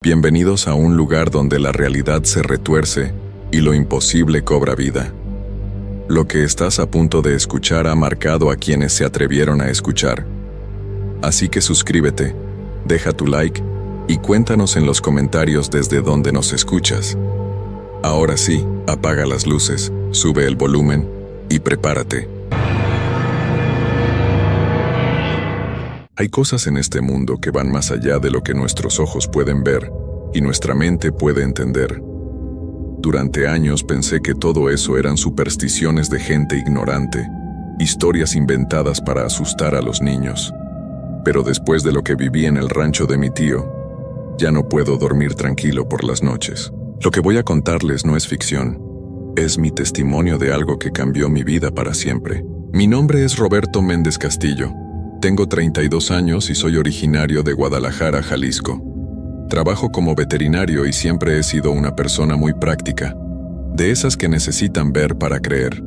Bienvenidos a un lugar donde la realidad se retuerce y lo imposible cobra vida. Lo que estás a punto de escuchar ha marcado a quienes se atrevieron a escuchar. Así que suscríbete, deja tu like y cuéntanos en los comentarios desde dónde nos escuchas. Ahora sí, apaga las luces, sube el volumen y prepárate. Hay cosas en este mundo que van más allá de lo que nuestros ojos pueden ver y nuestra mente puede entender. Durante años pensé que todo eso eran supersticiones de gente ignorante, historias inventadas para asustar a los niños. Pero después de lo que viví en el rancho de mi tío, ya no puedo dormir tranquilo por las noches. Lo que voy a contarles no es ficción, es mi testimonio de algo que cambió mi vida para siempre. Mi nombre es Roberto Méndez Castillo. Tengo 32 años y soy originario de Guadalajara, Jalisco. Trabajo como veterinario y siempre he sido una persona muy práctica, de esas que necesitan ver para creer.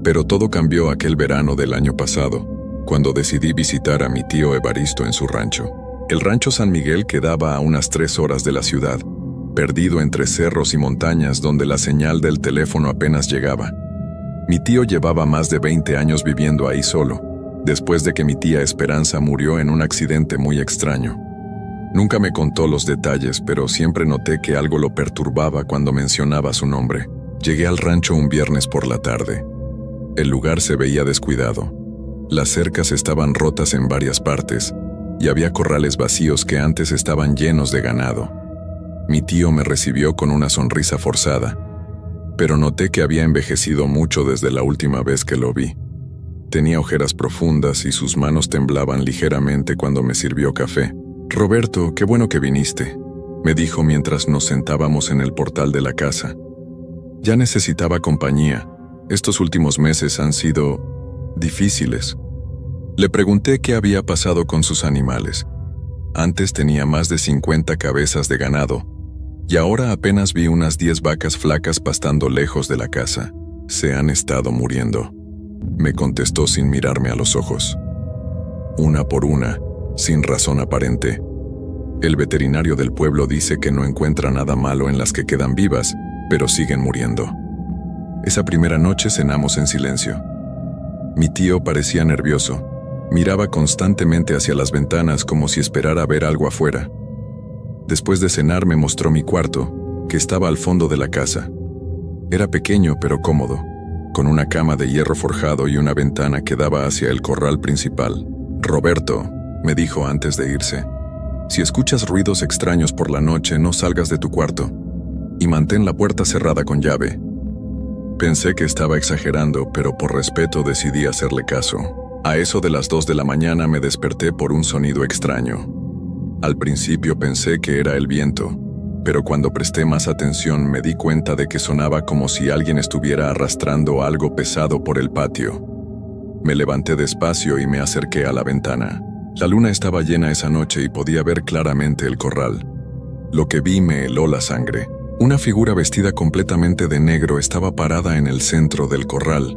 Pero todo cambió aquel verano del año pasado, cuando decidí visitar a mi tío Evaristo en su rancho. El rancho San Miguel quedaba a unas 3 horas de la ciudad, perdido entre cerros y montañas donde la señal del teléfono apenas llegaba. Mi tío llevaba más de 20 años viviendo ahí solo, después de que mi tía Esperanza murió en un accidente muy extraño. Nunca me contó los detalles, pero siempre noté que algo lo perturbaba cuando mencionaba su nombre. Llegué al rancho un viernes por la tarde. El lugar se veía descuidado. Las cercas estaban rotas en varias partes, y había corrales vacíos que antes estaban llenos de ganado. Mi tío me recibió con una sonrisa forzada, pero noté que había envejecido mucho desde la última vez que lo vi. Tenía ojeras profundas y sus manos temblaban ligeramente cuando me sirvió café. «Roberto, qué bueno que viniste», me dijo mientras nos sentábamos en el portal de la casa. Ya necesitaba compañía. Estos últimos meses han sido difíciles. Le pregunté qué había pasado con sus animales. Antes tenía más de 50 cabezas de ganado, y ahora apenas vi unas 10 vacas flacas pastando lejos de la casa. Se han estado muriendo, me contestó sin mirarme a los ojos. Una por una, sin razón aparente. El veterinario del pueblo dice que no encuentra nada malo en las que quedan vivas, pero siguen muriendo. Esa primera noche cenamos en silencio. Mi tío parecía nervioso. Miraba constantemente hacia las ventanas como si esperara ver algo afuera. Después de cenar me mostró mi cuarto, que estaba al fondo de la casa. Era pequeño pero cómodo, con una cama de hierro forjado y una ventana que daba hacia el corral principal. «Roberto», me dijo antes de irse, «si escuchas ruidos extraños por la noche, no salgas de tu cuarto y mantén la puerta cerrada con llave». Pensé que estaba exagerando, pero por respeto decidí hacerle caso. A eso de las 2 de la mañana me desperté por un sonido extraño. Al principio pensé que era el viento, pero cuando presté más atención me di cuenta de que sonaba como si alguien estuviera arrastrando algo pesado por el patio. Me levanté despacio y me acerqué a la ventana. La luna estaba llena esa noche y podía ver claramente el corral. Lo que vi me heló la sangre. Una figura vestida completamente de negro estaba parada en el centro del corral.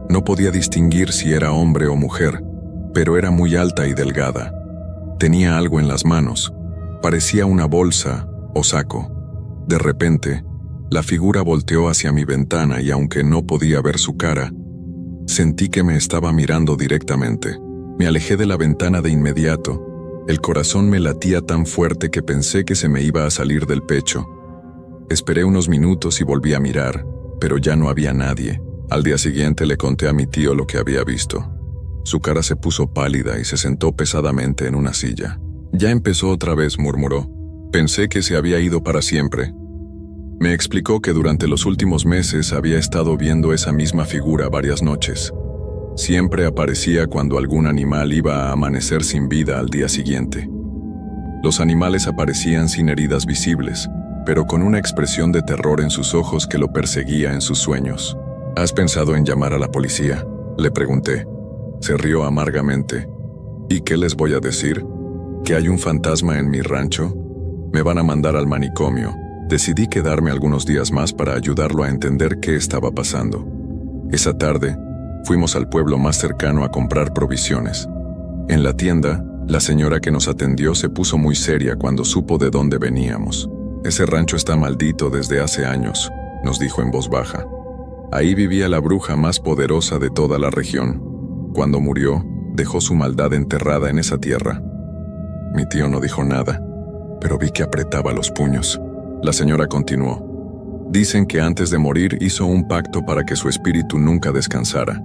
No podía distinguir si era hombre o mujer, pero era muy alta y delgada. Tenía algo en las manos. Parecía una bolsa o saco. De repente, la figura volteó hacia mi ventana y aunque no podía ver su cara, sentí que me estaba mirando directamente. Me alejé de la ventana de inmediato. El corazón me latía tan fuerte que pensé que se me iba a salir del pecho. Esperé unos minutos y volví a mirar, pero ya no había nadie. Al día siguiente le conté a mi tío lo que había visto. Su cara se puso pálida y se sentó pesadamente en una silla. «Ya empezó otra vez», murmuró. «Pensé que se había ido para siempre». Me explicó que durante los últimos meses había estado viendo esa misma figura varias noches. Siempre aparecía cuando algún animal iba a amanecer sin vida al día siguiente. Los animales aparecían sin heridas visibles, pero con una expresión de terror en sus ojos que lo perseguía en sus sueños. «¿Has pensado en llamar a la policía?», le pregunté. Se rió amargamente. «¿Y qué les voy a decir? ¿Que hay un fantasma en mi rancho? Me van a mandar al manicomio». Decidí quedarme algunos días más para ayudarlo a entender qué estaba pasando. Esa tarde, fuimos al pueblo más cercano a comprar provisiones. En la tienda, La señora que nos atendió se puso muy seria cuando supo de dónde veníamos. Ese rancho está maldito desde hace años, nos dijo en voz baja. Ahí vivía la bruja más poderosa de toda la región. Cuando murió, dejó su maldad enterrada en esa tierra. Mi tío no dijo nada, pero vi que apretaba los puños. La señora continuó. Dicen que antes de morir hizo un pacto para que su espíritu nunca descansara.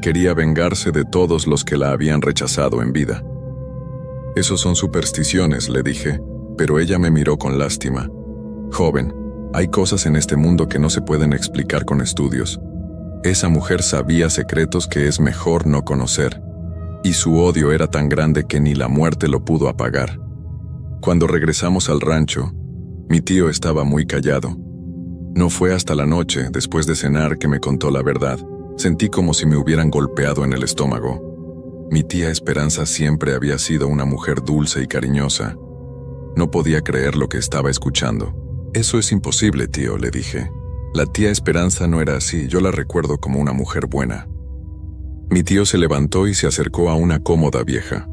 Quería vengarse de todos los que la habían rechazado en vida. Esos son supersticiones, le dije, pero ella me miró con lástima. Joven, hay cosas en este mundo que no se pueden explicar con estudios. Esa mujer sabía secretos que es mejor no conocer, y su odio era tan grande que ni la muerte lo pudo apagar. Cuando regresamos al rancho, mi tío estaba muy callado. No fue hasta la noche, después de cenar, que me contó la verdad. Sentí como si me hubieran golpeado en el estómago. Mi tía Esperanza siempre había sido una mujer dulce y cariñosa. No podía creer lo que estaba escuchando. Eso es imposible, tío, le dije. La tía Esperanza no era así, yo la recuerdo como una mujer buena. Mi tío se levantó y se acercó a una cómoda vieja.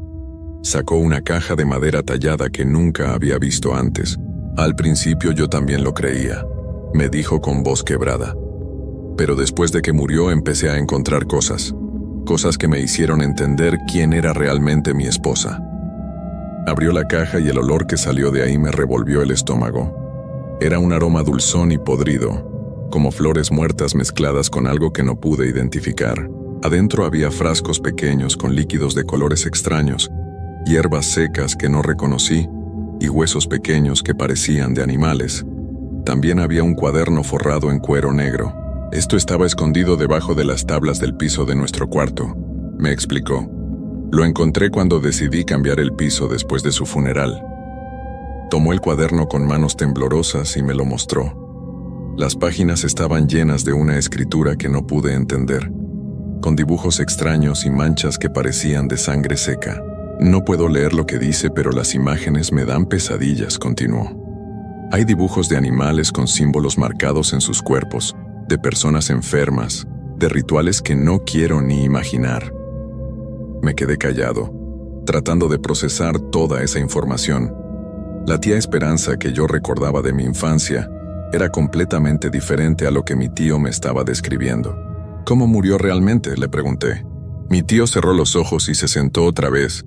Sacó una caja de madera tallada que nunca había visto antes. Al principio yo también lo creía, me dijo con voz quebrada. Pero después de que murió empecé a encontrar cosas que me hicieron entender quién era realmente mi esposa. Abrió la caja y el olor que salió de ahí me revolvió el estómago. Era un aroma dulzón y podrido, como flores muertas mezcladas con algo que no pude identificar. Adentro había frascos pequeños con líquidos de colores extraños, hierbas secas que no reconocí y huesos pequeños que parecían de animales. También había un cuaderno forrado en cuero negro. Esto estaba escondido debajo de las tablas del piso de nuestro cuarto, me explicó. Lo encontré cuando decidí cambiar el piso después de su funeral. Tomó el cuaderno con manos temblorosas y me lo mostró. Las páginas estaban llenas de una escritura que no pude entender, con dibujos extraños y manchas que parecían de sangre seca. No puedo leer lo que dice, pero las imágenes me dan pesadillas, continuó. Hay dibujos de animales con símbolos marcados en sus cuerpos, de personas enfermas, de rituales que no quiero ni imaginar. Me quedé callado, tratando de procesar toda esa información. La tía Esperanza que yo recordaba de mi infancia era completamente diferente a lo que mi tío me estaba describiendo. ¿Cómo murió realmente?, le pregunté. Mi tío cerró los ojos y se sentó otra vez,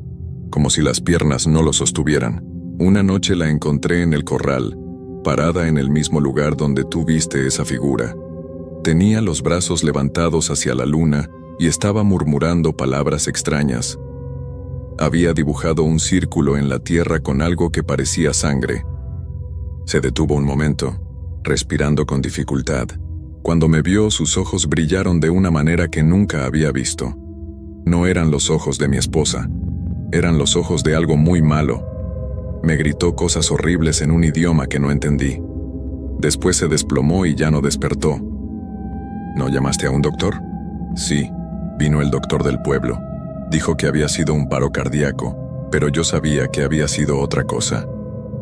como si las piernas no lo sostuvieran. Una noche la encontré en el corral, parada en el mismo lugar donde tú viste esa figura. Tenía los brazos levantados hacia la luna y estaba murmurando palabras extrañas. Había dibujado un círculo en la tierra con algo que parecía sangre. Se detuvo un momento, respirando con dificultad. Cuando me vio, sus ojos brillaron de una manera que nunca había visto. No eran los ojos de mi esposa, eran los ojos de algo muy malo. Me gritó cosas horribles en un idioma que no entendí. Después se desplomó y ya no despertó. ¿No llamaste a un doctor? Sí, vino el doctor del pueblo. Dijo que había sido un paro cardíaco, pero yo sabía que había sido otra cosa.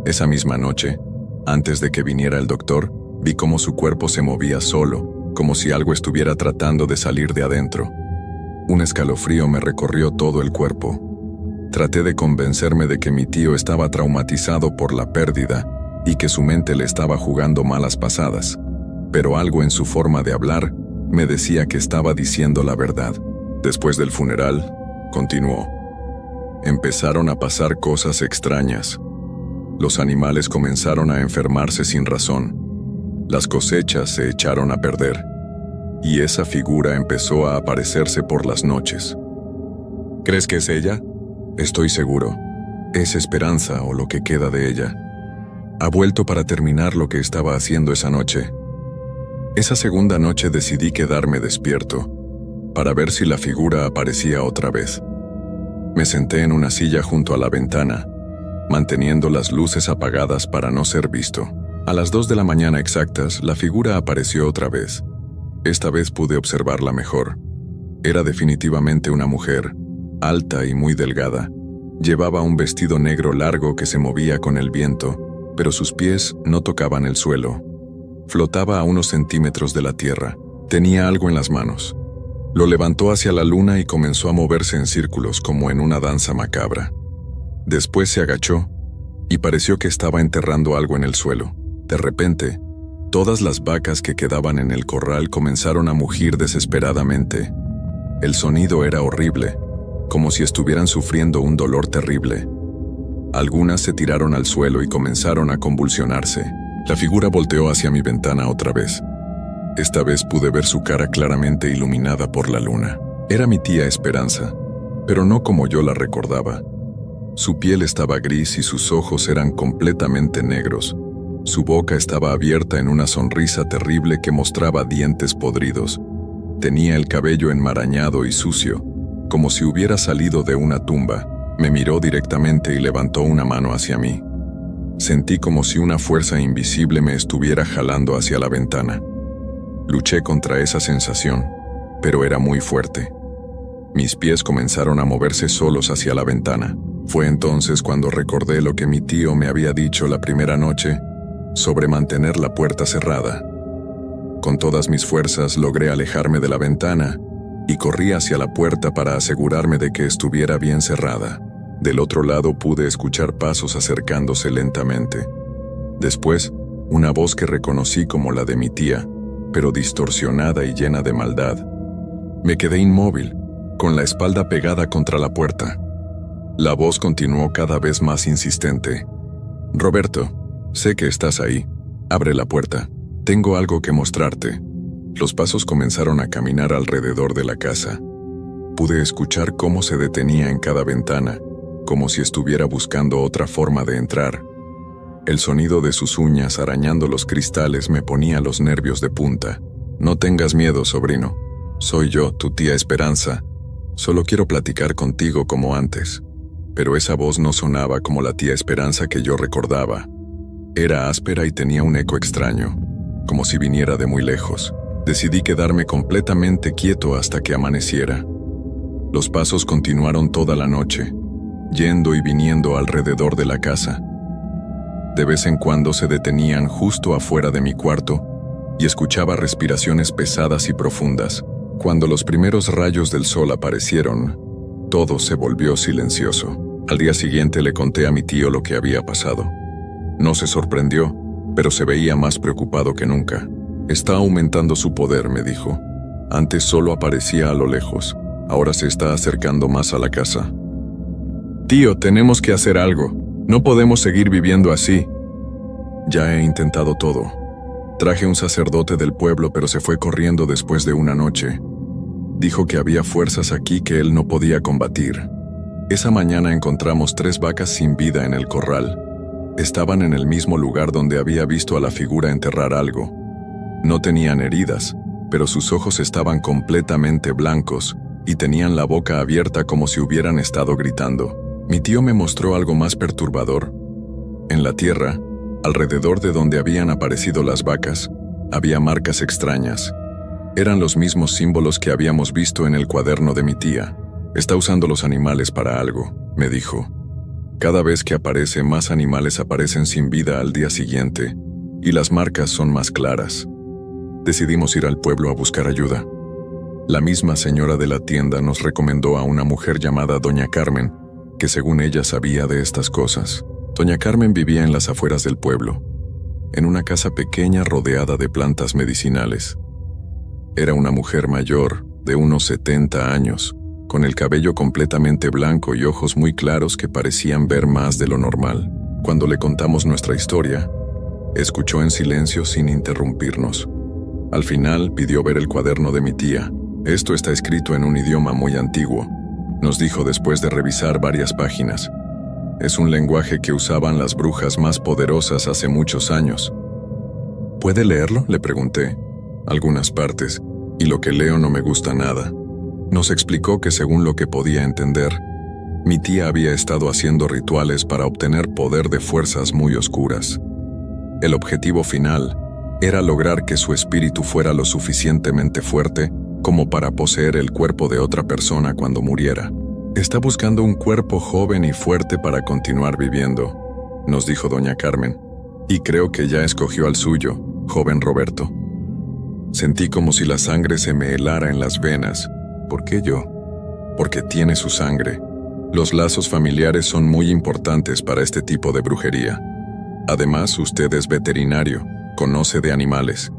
Esa misma noche, antes de que viniera el doctor, vi cómo su cuerpo se movía solo, como si algo estuviera tratando de salir de adentro. Un escalofrío me recorrió todo el cuerpo. Traté de convencerme de que mi tío estaba traumatizado por la pérdida y que su mente le estaba jugando malas pasadas, pero algo en su forma de hablar me decía que estaba diciendo la verdad. Después del funeral, continuó, empezaron a pasar cosas extrañas. Los animales comenzaron a enfermarse sin razón. Las cosechas se echaron a perder. Y esa figura empezó a aparecerse por las noches. ¿Crees que es ella? Estoy seguro. Es Esperanza o lo que queda de ella. Ha vuelto para terminar lo que estaba haciendo esa noche. Esa segunda noche decidí quedarme despierto, para ver si la figura aparecía otra vez. Me senté en una silla junto a la ventana, manteniendo las luces apagadas para no ser visto. A las 2 de la mañana exactas, la figura apareció otra vez. Esta vez pude observarla mejor. Era definitivamente una mujer, alta y muy delgada. Llevaba un vestido negro largo que se movía con el viento, pero sus pies no tocaban el suelo. Flotaba a unos centímetros de la tierra. Tenía algo en las manos. Lo levantó hacia la luna y comenzó a moverse en círculos como en una danza macabra. Después se agachó y pareció que estaba enterrando algo en el suelo. De repente, todas las vacas que quedaban en el corral comenzaron a mugir desesperadamente. El sonido era horrible, como si estuvieran sufriendo un dolor terrible. Algunas se tiraron al suelo y comenzaron a convulsionarse. La figura volteó hacia mi ventana otra vez. Esta vez pude ver su cara claramente iluminada por la luna. Era mi tía Esperanza, pero no como yo la recordaba. Su piel estaba gris y sus ojos eran completamente negros. Su boca estaba abierta en una sonrisa terrible que mostraba dientes podridos. Tenía el cabello enmarañado y sucio, como si hubiera salido de una tumba. Me miró directamente y levantó una mano hacia mí. Sentí como si una fuerza invisible me estuviera jalando hacia la ventana. Luché contra esa sensación, pero era muy fuerte. Mis pies comenzaron a moverse solos hacia la ventana. Fue entonces cuando recordé lo que mi tío me había dicho la primera noche sobre mantener la puerta cerrada. Con todas mis fuerzas logré alejarme de la ventana y corrí hacia la puerta para asegurarme de que estuviera bien cerrada. Del otro lado pude escuchar pasos acercándose lentamente. Después, una voz que reconocí como la de mi tía, pero distorsionada y llena de maldad. Me quedé inmóvil, con la espalda pegada contra la puerta. La voz continuó cada vez más insistente. «Roberto, sé que estás ahí. Abre la puerta. Tengo algo que mostrarte». Los pasos comenzaron a caminar alrededor de la casa. Pude escuchar cómo se detenía en cada ventana, como si estuviera buscando otra forma de entrar. El sonido de sus uñas arañando los cristales me ponía los nervios de punta. «No tengas miedo, sobrino. Soy yo, tu tía Esperanza. Solo quiero platicar contigo como antes». Pero esa voz no sonaba como la tía Esperanza que yo recordaba. Era áspera y tenía un eco extraño, como si viniera de muy lejos. Decidí quedarme completamente quieto hasta que amaneciera. Los pasos continuaron toda la noche, yendo y viniendo alrededor de la casa. De vez en cuando se detenían justo afuera de mi cuarto y escuchaba respiraciones pesadas y profundas. Cuando los primeros rayos del sol aparecieron, todo se volvió silencioso. Al día siguiente le conté a mi tío lo que había pasado. No se sorprendió, pero se veía más preocupado que nunca. «Está aumentando su poder», me dijo. «Antes solo aparecía a lo lejos, ahora se está acercando más a la casa». «Tío, tenemos que hacer algo. No podemos seguir viviendo así». «Ya he intentado todo. Traje un sacerdote del pueblo, pero se fue corriendo después de una noche. Dijo que había fuerzas aquí que él no podía combatir. Esa mañana encontramos 3 vacas sin vida en el corral. Estaban en el mismo lugar donde había visto a la figura enterrar algo. No tenían heridas, pero sus ojos estaban completamente blancos y tenían la boca abierta como si hubieran estado gritando. Mi tío me mostró algo más perturbador. En la tierra, alrededor de donde habían aparecido las vacas, había marcas extrañas. Eran los mismos símbolos que habíamos visto en el cuaderno de mi tía. «Está usando los animales para algo», me dijo. «Cada vez que aparece, más animales aparecen sin vida al día siguiente, y las marcas son más claras». Decidimos ir al pueblo a buscar ayuda. La misma señora de la tienda nos recomendó a una mujer llamada Doña Carmen, que según ella sabía de estas cosas. Doña Carmen vivía en las afueras del pueblo, en una casa pequeña rodeada de plantas medicinales. Era una mujer mayor, de unos 70 años, con el cabello completamente blanco y ojos muy claros que parecían ver más de lo normal. Cuando le contamos nuestra historia, escuchó en silencio sin interrumpirnos. Al final pidió ver el cuaderno de mi tía. «Esto está escrito en un idioma muy antiguo», nos dijo después de revisar varias páginas. «Es un lenguaje que usaban las brujas más poderosas hace muchos años». «¿Puede leerlo?», le pregunté. «Algunas partes, y lo que leo no me gusta nada». Nos explicó que según lo que podía entender, mi tía había estado haciendo rituales para obtener poder de fuerzas muy oscuras. El objetivo final era lograr que su espíritu fuera lo suficientemente fuerte como para poseer el cuerpo de otra persona cuando muriera. «Está buscando un cuerpo joven y fuerte para continuar viviendo», nos dijo Doña Carmen, «y creo que ya escogió al suyo, joven Roberto». Sentí como si la sangre se me helara en las venas. «¿Por qué yo?». «Porque tiene su sangre. Los lazos familiares son muy importantes para este tipo de brujería. Además, usted es veterinario, conoce de animales.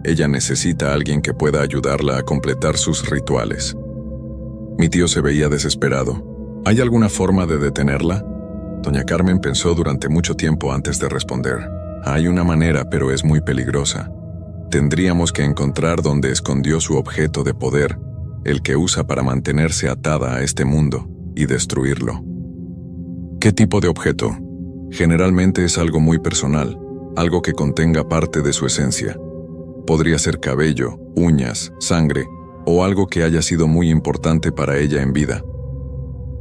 Ella necesita a alguien que pueda ayudarla a completar sus rituales. Mi tío se veía desesperado. ¿Hay alguna forma de detenerla? Doña Carmen pensó durante mucho tiempo antes de responder. Hay una manera, pero es muy peligrosa. Tendríamos que encontrar dónde escondió su objeto de poder, el que usa para mantenerse atada a este mundo, y destruirlo. ¿Qué tipo de objeto? Generalmente es algo muy personal, algo que contenga parte de su esencia. Podría ser cabello, uñas, sangre, o algo que haya sido muy importante para ella en vida.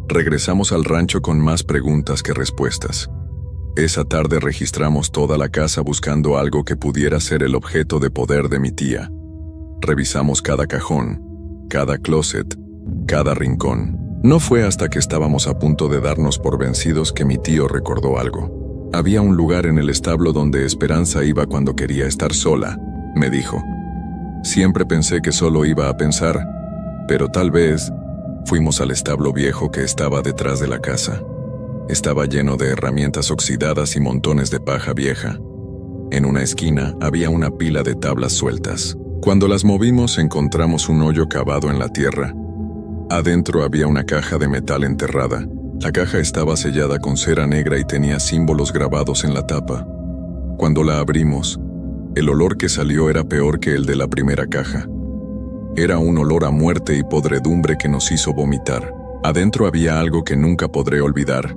Regresamos al rancho con más preguntas que respuestas. Esa tarde registramos toda la casa buscando algo que pudiera ser el objeto de poder de mi tía. Revisamos cada cajón, cada closet, cada rincón. No fue hasta que estábamos a punto de darnos por vencidos que mi tío recordó algo. Había un lugar en el establo donde Esperanza iba cuando quería estar sola, me dijo. Siempre pensé que solo iba a pensar, pero tal vez fuimos al establo viejo que estaba detrás de la casa. Estaba lleno de herramientas oxidadas y montones de paja vieja. En una esquina había una pila de tablas sueltas. Cuando las movimos encontramos un hoyo cavado en la tierra. Adentro había una caja de metal enterrada. La caja estaba sellada con cera negra y tenía símbolos grabados en la tapa. Cuando la abrimos, el olor que salió era peor que el de la primera caja. Era un olor a muerte y podredumbre que nos hizo vomitar. Adentro había algo que nunca podré olvidar.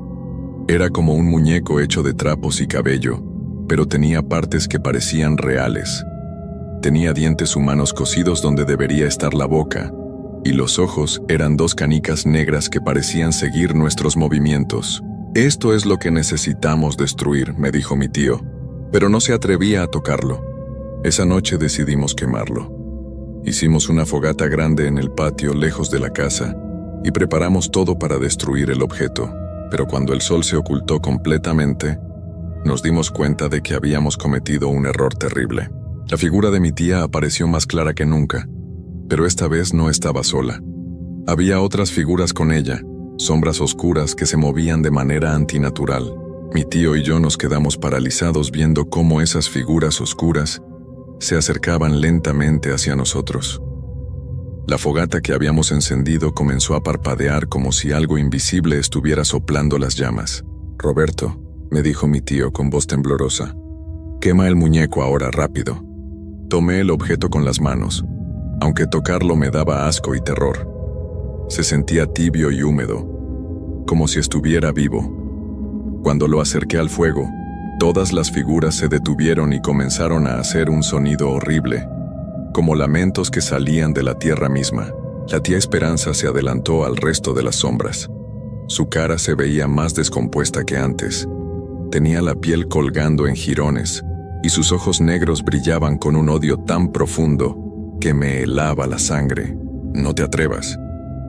Era como un muñeco hecho de trapos y cabello, pero tenía partes que parecían reales. Tenía dientes humanos cosidos donde debería estar la boca, y los ojos eran dos canicas negras que parecían seguir nuestros movimientos. Esto es lo que necesitamos destruir, me dijo mi tío, pero no se atrevía a tocarlo. Esa noche decidimos quemarlo. Hicimos una fogata grande en el patio lejos de la casa y preparamos todo para destruir el objeto, pero cuando el sol se ocultó completamente, nos dimos cuenta de que habíamos cometido un error terrible. La figura de mi tía apareció más clara que nunca, pero esta vez no estaba sola. Había otras figuras con ella, sombras oscuras que se movían de manera antinatural. Mi tío y yo nos quedamos paralizados viendo cómo esas figuras oscuras se acercaban lentamente hacia nosotros. La fogata que habíamos encendido comenzó a parpadear como si algo invisible estuviera soplando las llamas. «Roberto», me dijo mi tío con voz temblorosa, «quema el muñeco ahora, rápido». Tomé el objeto con las manos, aunque tocarlo me daba asco y terror. Se sentía tibio y húmedo, como si estuviera vivo. Cuando lo acerqué al fuego, todas las figuras se detuvieron y comenzaron a hacer un sonido horrible, como lamentos que salían de la tierra misma. La tía Esperanza se adelantó al resto de las sombras. Su cara se veía más descompuesta que antes. Tenía la piel colgando en jirones, y sus ojos negros brillaban con un odio tan profundo que me helaba la sangre. «No te atrevas»,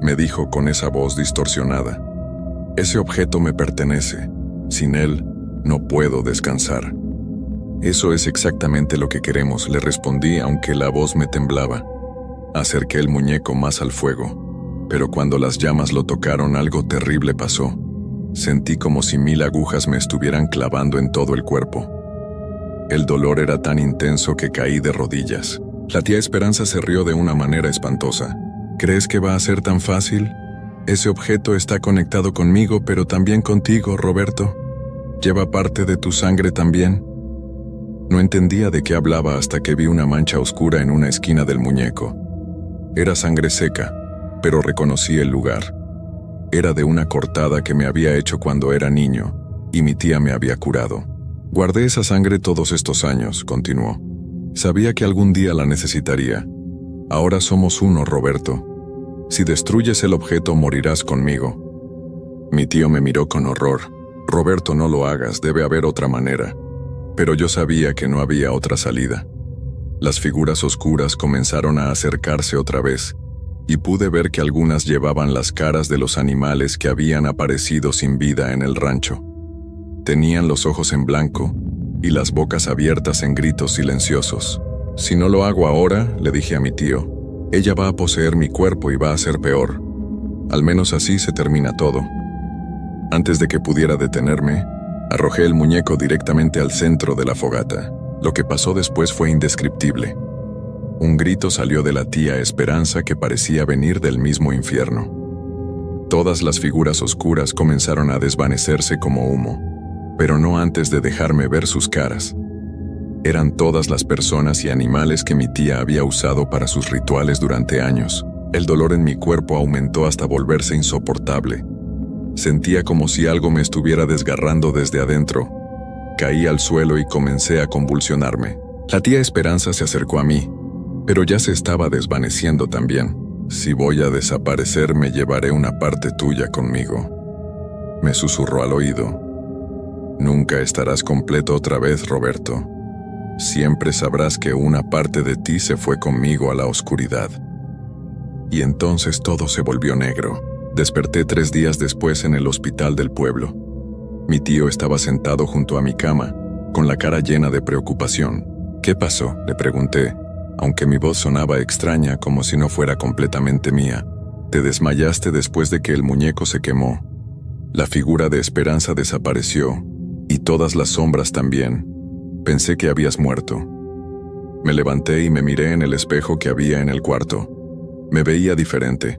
me dijo con esa voz distorsionada. «Ese objeto me pertenece. Sin él, no puedo descansar». «Eso es exactamente lo que queremos», le respondí aunque la voz me temblaba. Acerqué el muñeco más al fuego, pero cuando las llamas lo tocaron algo terrible pasó. Sentí como si 1000 agujas me estuvieran clavando en todo el cuerpo. El dolor era tan intenso que caí de rodillas. La tía Esperanza se rió de una manera espantosa. «¿Crees que va a ser tan fácil? Ese objeto está conectado conmigo, pero también contigo, Roberto. Lleva parte de tu sangre también». No entendía de qué hablaba hasta que vi una mancha oscura en una esquina del muñeco. Era sangre seca, pero reconocí el lugar. Era de una cortada que me había hecho cuando era niño, y mi tía me había curado. «Guardé esa sangre todos estos años», continuó. «Sabía que algún día la necesitaría. Ahora somos uno, Roberto. Si destruyes el objeto, morirás conmigo». Mi tío me miró con horror. «Roberto, no lo hagas, debe haber otra manera». Pero yo sabía que no había otra salida. Las figuras oscuras comenzaron a acercarse otra vez, y pude ver que algunas llevaban las caras de los animales que habían aparecido sin vida en el rancho. Tenían los ojos en blanco y las bocas abiertas en gritos silenciosos. «Si no lo hago ahora», le dije a mi tío, «ella va a poseer mi cuerpo y va a ser peor. Al menos así se termina todo». Antes de que pudiera detenerme, arrojé el muñeco directamente al centro de la fogata. Lo que pasó después fue indescriptible. Un grito salió de la tía Esperanza que parecía venir del mismo infierno. Todas las figuras oscuras comenzaron a desvanecerse como humo, pero no antes de dejarme ver sus caras. Eran todas las personas y animales que mi tía había usado para sus rituales durante años. El dolor en mi cuerpo aumentó hasta volverse insoportable. Sentía como si algo me estuviera desgarrando desde adentro. Caí al suelo y comencé a convulsionarme. La tía Esperanza se acercó a mí, pero ya se estaba desvaneciendo también. Si voy a desaparecer, me llevaré una parte tuya conmigo. Me susurró al oído. Nunca estarás completo otra vez, Roberto. Siempre sabrás que una parte de ti se fue conmigo a la oscuridad. Y entonces todo se volvió negro. Desperté 3 días después en el hospital del pueblo. Mi tío estaba sentado junto a mi cama, con la cara llena de preocupación. ¿Qué pasó?, le pregunté, aunque mi voz sonaba extraña como si no fuera completamente mía. Te desmayaste después de que el muñeco se quemó. La figura de Esperanza desapareció, y todas las sombras también. Pensé que habías muerto. Me levanté y me miré en el espejo que había en el cuarto. Me veía diferente.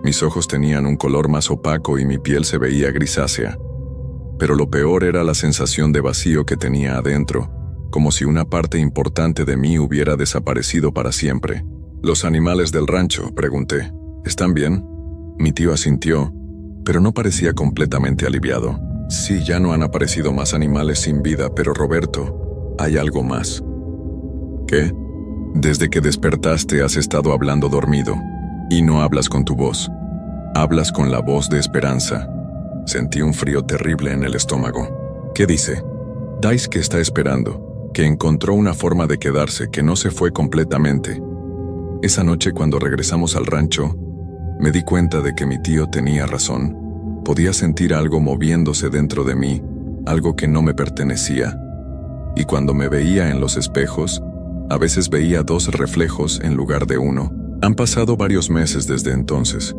Mis ojos tenían un color más opaco y mi piel se veía grisácea. Pero lo peor era la sensación de vacío que tenía adentro, como si una parte importante de mí hubiera desaparecido para siempre. ¿Los animales del rancho?, pregunté. ¿Están bien? Mi tío asintió, pero no parecía completamente aliviado. Sí, ya no han aparecido más animales sin vida, pero Roberto, hay algo más. ¿Qué? Desde que despertaste has estado hablando dormido, y no hablas con tu voz. Hablas con la voz de Esperanza. Sentí un frío terrible en el estómago. ¿Qué dice? Dice que está esperando, que encontró una forma de quedarse, que no se fue completamente. Esa noche cuando regresamos al rancho, me di cuenta de que mi tío tenía razón. Podía sentir algo moviéndose dentro de mí, algo que no me pertenecía. Y cuando me veía en los espejos, a veces veía 2 reflejos en lugar de uno. Han pasado varios meses desde entonces.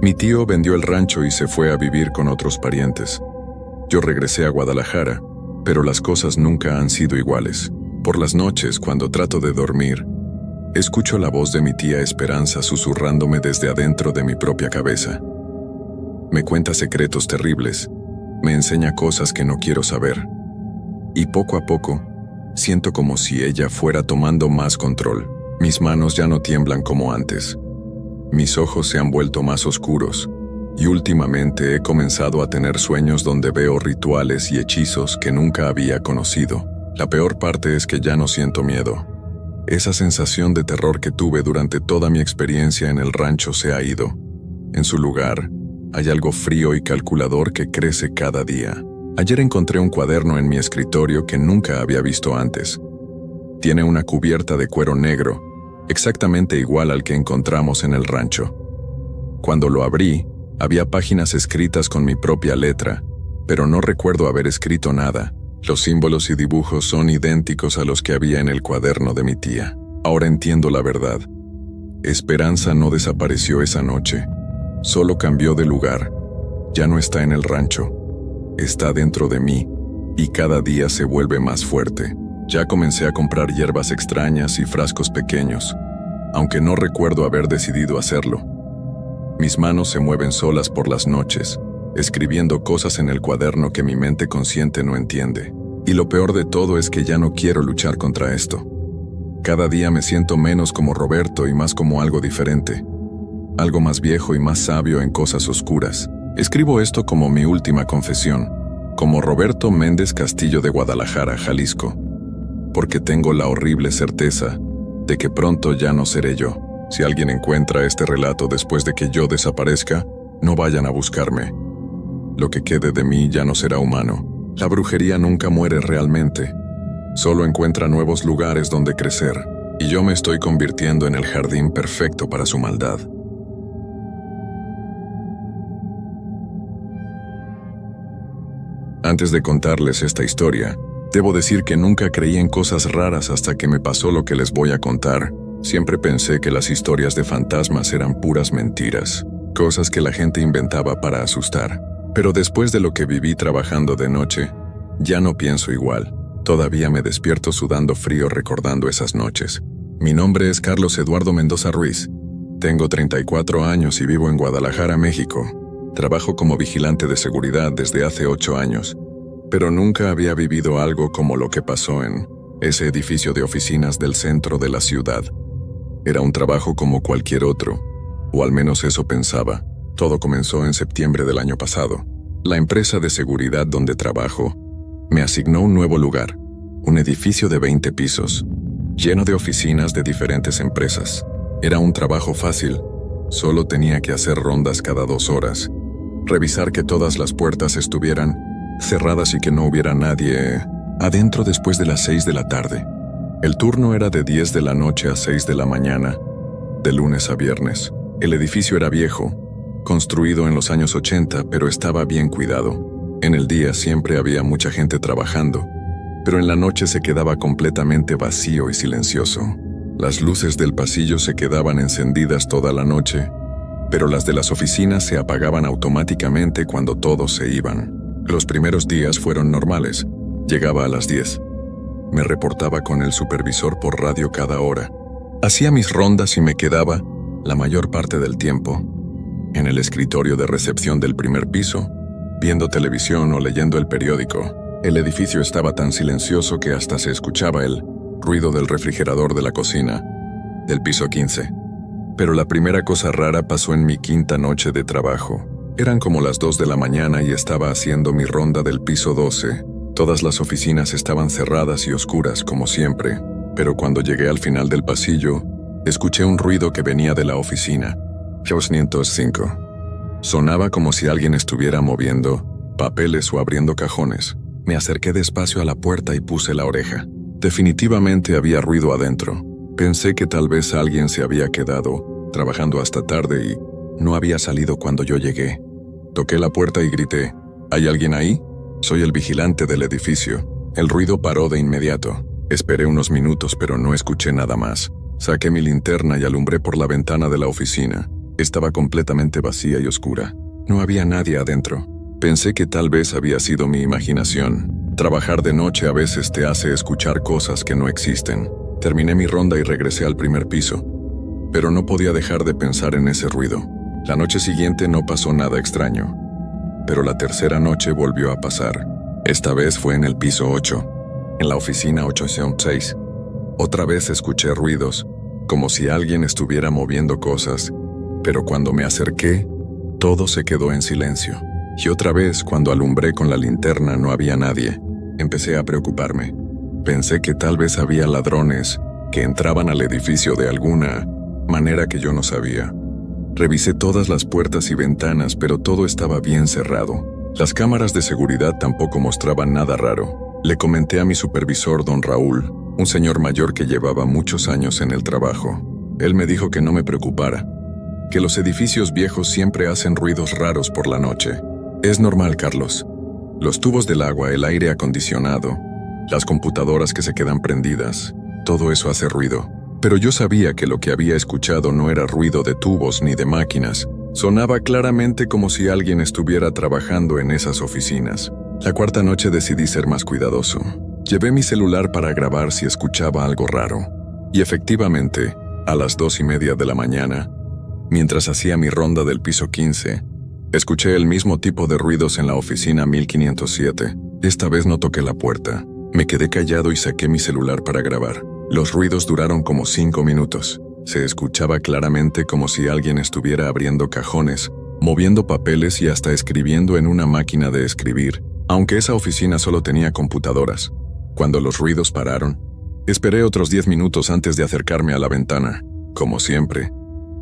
Mi tío vendió el rancho y se fue a vivir con otros parientes. Yo regresé a Guadalajara, pero las cosas nunca han sido iguales. Por las noches, cuando trato de dormir, escucho la voz de mi tía Esperanza susurrándome desde adentro de mi propia cabeza. Me cuenta secretos terribles, me enseña cosas que no quiero saber. Y poco a poco, siento como si ella fuera tomando más control. Mis manos ya no tiemblan como antes. Mis ojos se han vuelto más oscuros. Y últimamente he comenzado a tener sueños donde veo rituales y hechizos que nunca había conocido. La peor parte es que ya no siento miedo. Esa sensación de terror que tuve durante toda mi experiencia en el rancho se ha ido. En su lugar, hay algo frío y calculador que crece cada día. Ayer encontré un cuaderno en mi escritorio que nunca había visto antes. Tiene una cubierta de cuero negro, exactamente igual al que encontramos en el rancho. Cuando lo abrí, había páginas escritas con mi propia letra, pero no recuerdo haber escrito nada. Los símbolos y dibujos son idénticos a los que había en el cuaderno de mi tía. Ahora entiendo la verdad. Esperanza no desapareció esa noche. Solo cambió de lugar. Ya no está en el rancho. Está dentro de mí, y cada día se vuelve más fuerte. Ya comencé a comprar hierbas extrañas y frascos pequeños, aunque no recuerdo haber decidido hacerlo. Mis manos se mueven solas por las noches, escribiendo cosas en el cuaderno que mi mente consciente no entiende. Y lo peor de todo es que ya no quiero luchar contra esto. Cada día me siento menos como Roberto y más como algo diferente. Algo más viejo y más sabio en cosas oscuras. Escribo esto como mi última confesión, como Roberto Méndez Castillo de Guadalajara, Jalisco, porque tengo la horrible certeza de que pronto ya no seré yo. Si alguien encuentra este relato después de que yo desaparezca, no vayan a buscarme. Lo que quede de mí ya no será humano. La brujería nunca muere realmente. Solo encuentra nuevos lugares donde crecer, y yo me estoy convirtiendo en el jardín perfecto para su maldad. Antes de contarles esta historia, debo decir que nunca creí en cosas raras hasta que me pasó lo que les voy a contar. Siempre pensé que las historias de fantasmas eran puras mentiras, cosas que la gente inventaba para asustar. Pero después de lo que viví trabajando de noche, ya no pienso igual. Todavía me despierto sudando frío recordando esas noches. Mi nombre es Carlos Eduardo Mendoza Ruiz. Tengo 34 años y vivo en Guadalajara, México. Trabajo como vigilante de seguridad desde hace 8 años, pero nunca había vivido algo como lo que pasó en ese edificio de oficinas del centro de la ciudad. Era un trabajo como cualquier otro, o al menos eso pensaba. Todo comenzó en septiembre del año pasado. La empresa de seguridad donde trabajo me asignó un nuevo lugar, un edificio de 20 pisos, lleno de oficinas de diferentes empresas. Era un trabajo fácil, solo tenía que hacer rondas cada 2 horas, revisar que todas las puertas estuvieran cerradas y que no hubiera nadie adentro después de las 6 de la tarde. El turno era de 10 de la noche a 6 de la mañana, de lunes a viernes. El edificio era viejo, construido en los años 80, pero estaba bien cuidado. En el día siempre había mucha gente trabajando, pero en la noche se quedaba completamente vacío y silencioso. Las luces del pasillo se quedaban encendidas toda la noche, pero las de las oficinas se apagaban automáticamente cuando todos se iban. Los primeros días fueron normales. Llegaba a las 10. Me reportaba con el supervisor por radio cada hora. Hacía mis rondas y me quedaba, la mayor parte del tiempo, en el escritorio de recepción del primer piso, viendo televisión o leyendo el periódico. El edificio estaba tan silencioso que hasta se escuchaba el ruido del refrigerador de la cocina, del piso 15. Pero la primera cosa rara pasó en mi quinta noche de trabajo. Eran como las 2 de la mañana y estaba haciendo mi ronda del piso 12. Todas las oficinas estaban cerradas y oscuras como siempre, pero cuando llegué al final del pasillo, escuché un ruido que venía de la oficina. 505. Sonaba como si alguien estuviera moviendo papeles o abriendo cajones. Me acerqué despacio a la puerta y puse la oreja. Definitivamente había ruido adentro. Pensé que tal vez alguien se había quedado trabajando hasta tarde y no había salido cuando yo llegué. Toqué la puerta y grité, ¿hay alguien ahí? Soy el vigilante del edificio. El ruido paró de inmediato. Esperé unos minutos pero no escuché nada más. Saqué mi linterna y alumbré por la ventana de la oficina. Estaba completamente vacía y oscura. No había nadie adentro. Pensé que tal vez había sido mi imaginación. Trabajar de noche a veces te hace escuchar cosas que no existen. Terminé mi ronda y regresé al primer piso, pero no podía dejar de pensar en ese ruido. La noche siguiente no pasó nada extraño, pero la tercera noche volvió a pasar. Esta vez fue en el piso 8, en la oficina 806. Otra vez escuché ruidos, como si alguien estuviera moviendo cosas, pero cuando me acerqué, todo se quedó en silencio. Y otra vez, cuando alumbré con la linterna, no había nadie. Empecé a preocuparme. Pensé que tal vez había ladrones que entraban al edificio de alguna manera que yo no sabía. Revisé todas las puertas y ventanas, pero todo estaba bien cerrado. Las cámaras de seguridad tampoco mostraban nada raro. Le comenté a mi supervisor, don Raúl, un señor mayor que llevaba muchos años en el trabajo. Él me dijo que no me preocupara, que los edificios viejos siempre hacen ruidos raros por la noche. Es normal, Carlos. Los tubos del agua, el aire acondicionado, las computadoras que se quedan prendidas, todo eso hace ruido. Pero yo sabía que lo que había escuchado no era ruido de tubos ni de máquinas. Sonaba claramente como si alguien estuviera trabajando en esas oficinas. La cuarta noche decidí ser más cuidadoso. Llevé mi celular para grabar si escuchaba algo raro. Y efectivamente, a las 2:30 de la mañana, mientras hacía mi ronda del piso 15, escuché el mismo tipo de ruidos en la oficina 1507. Esta vez no toqué la puerta. Me quedé callado y saqué mi celular para grabar. Los ruidos duraron como 5 minutos. Se escuchaba claramente como si alguien estuviera abriendo cajones, moviendo papeles y hasta escribiendo en una máquina de escribir, aunque esa oficina solo tenía computadoras. Cuando los ruidos pararon, esperé otros 10 minutos antes de acercarme a la ventana. Como siempre,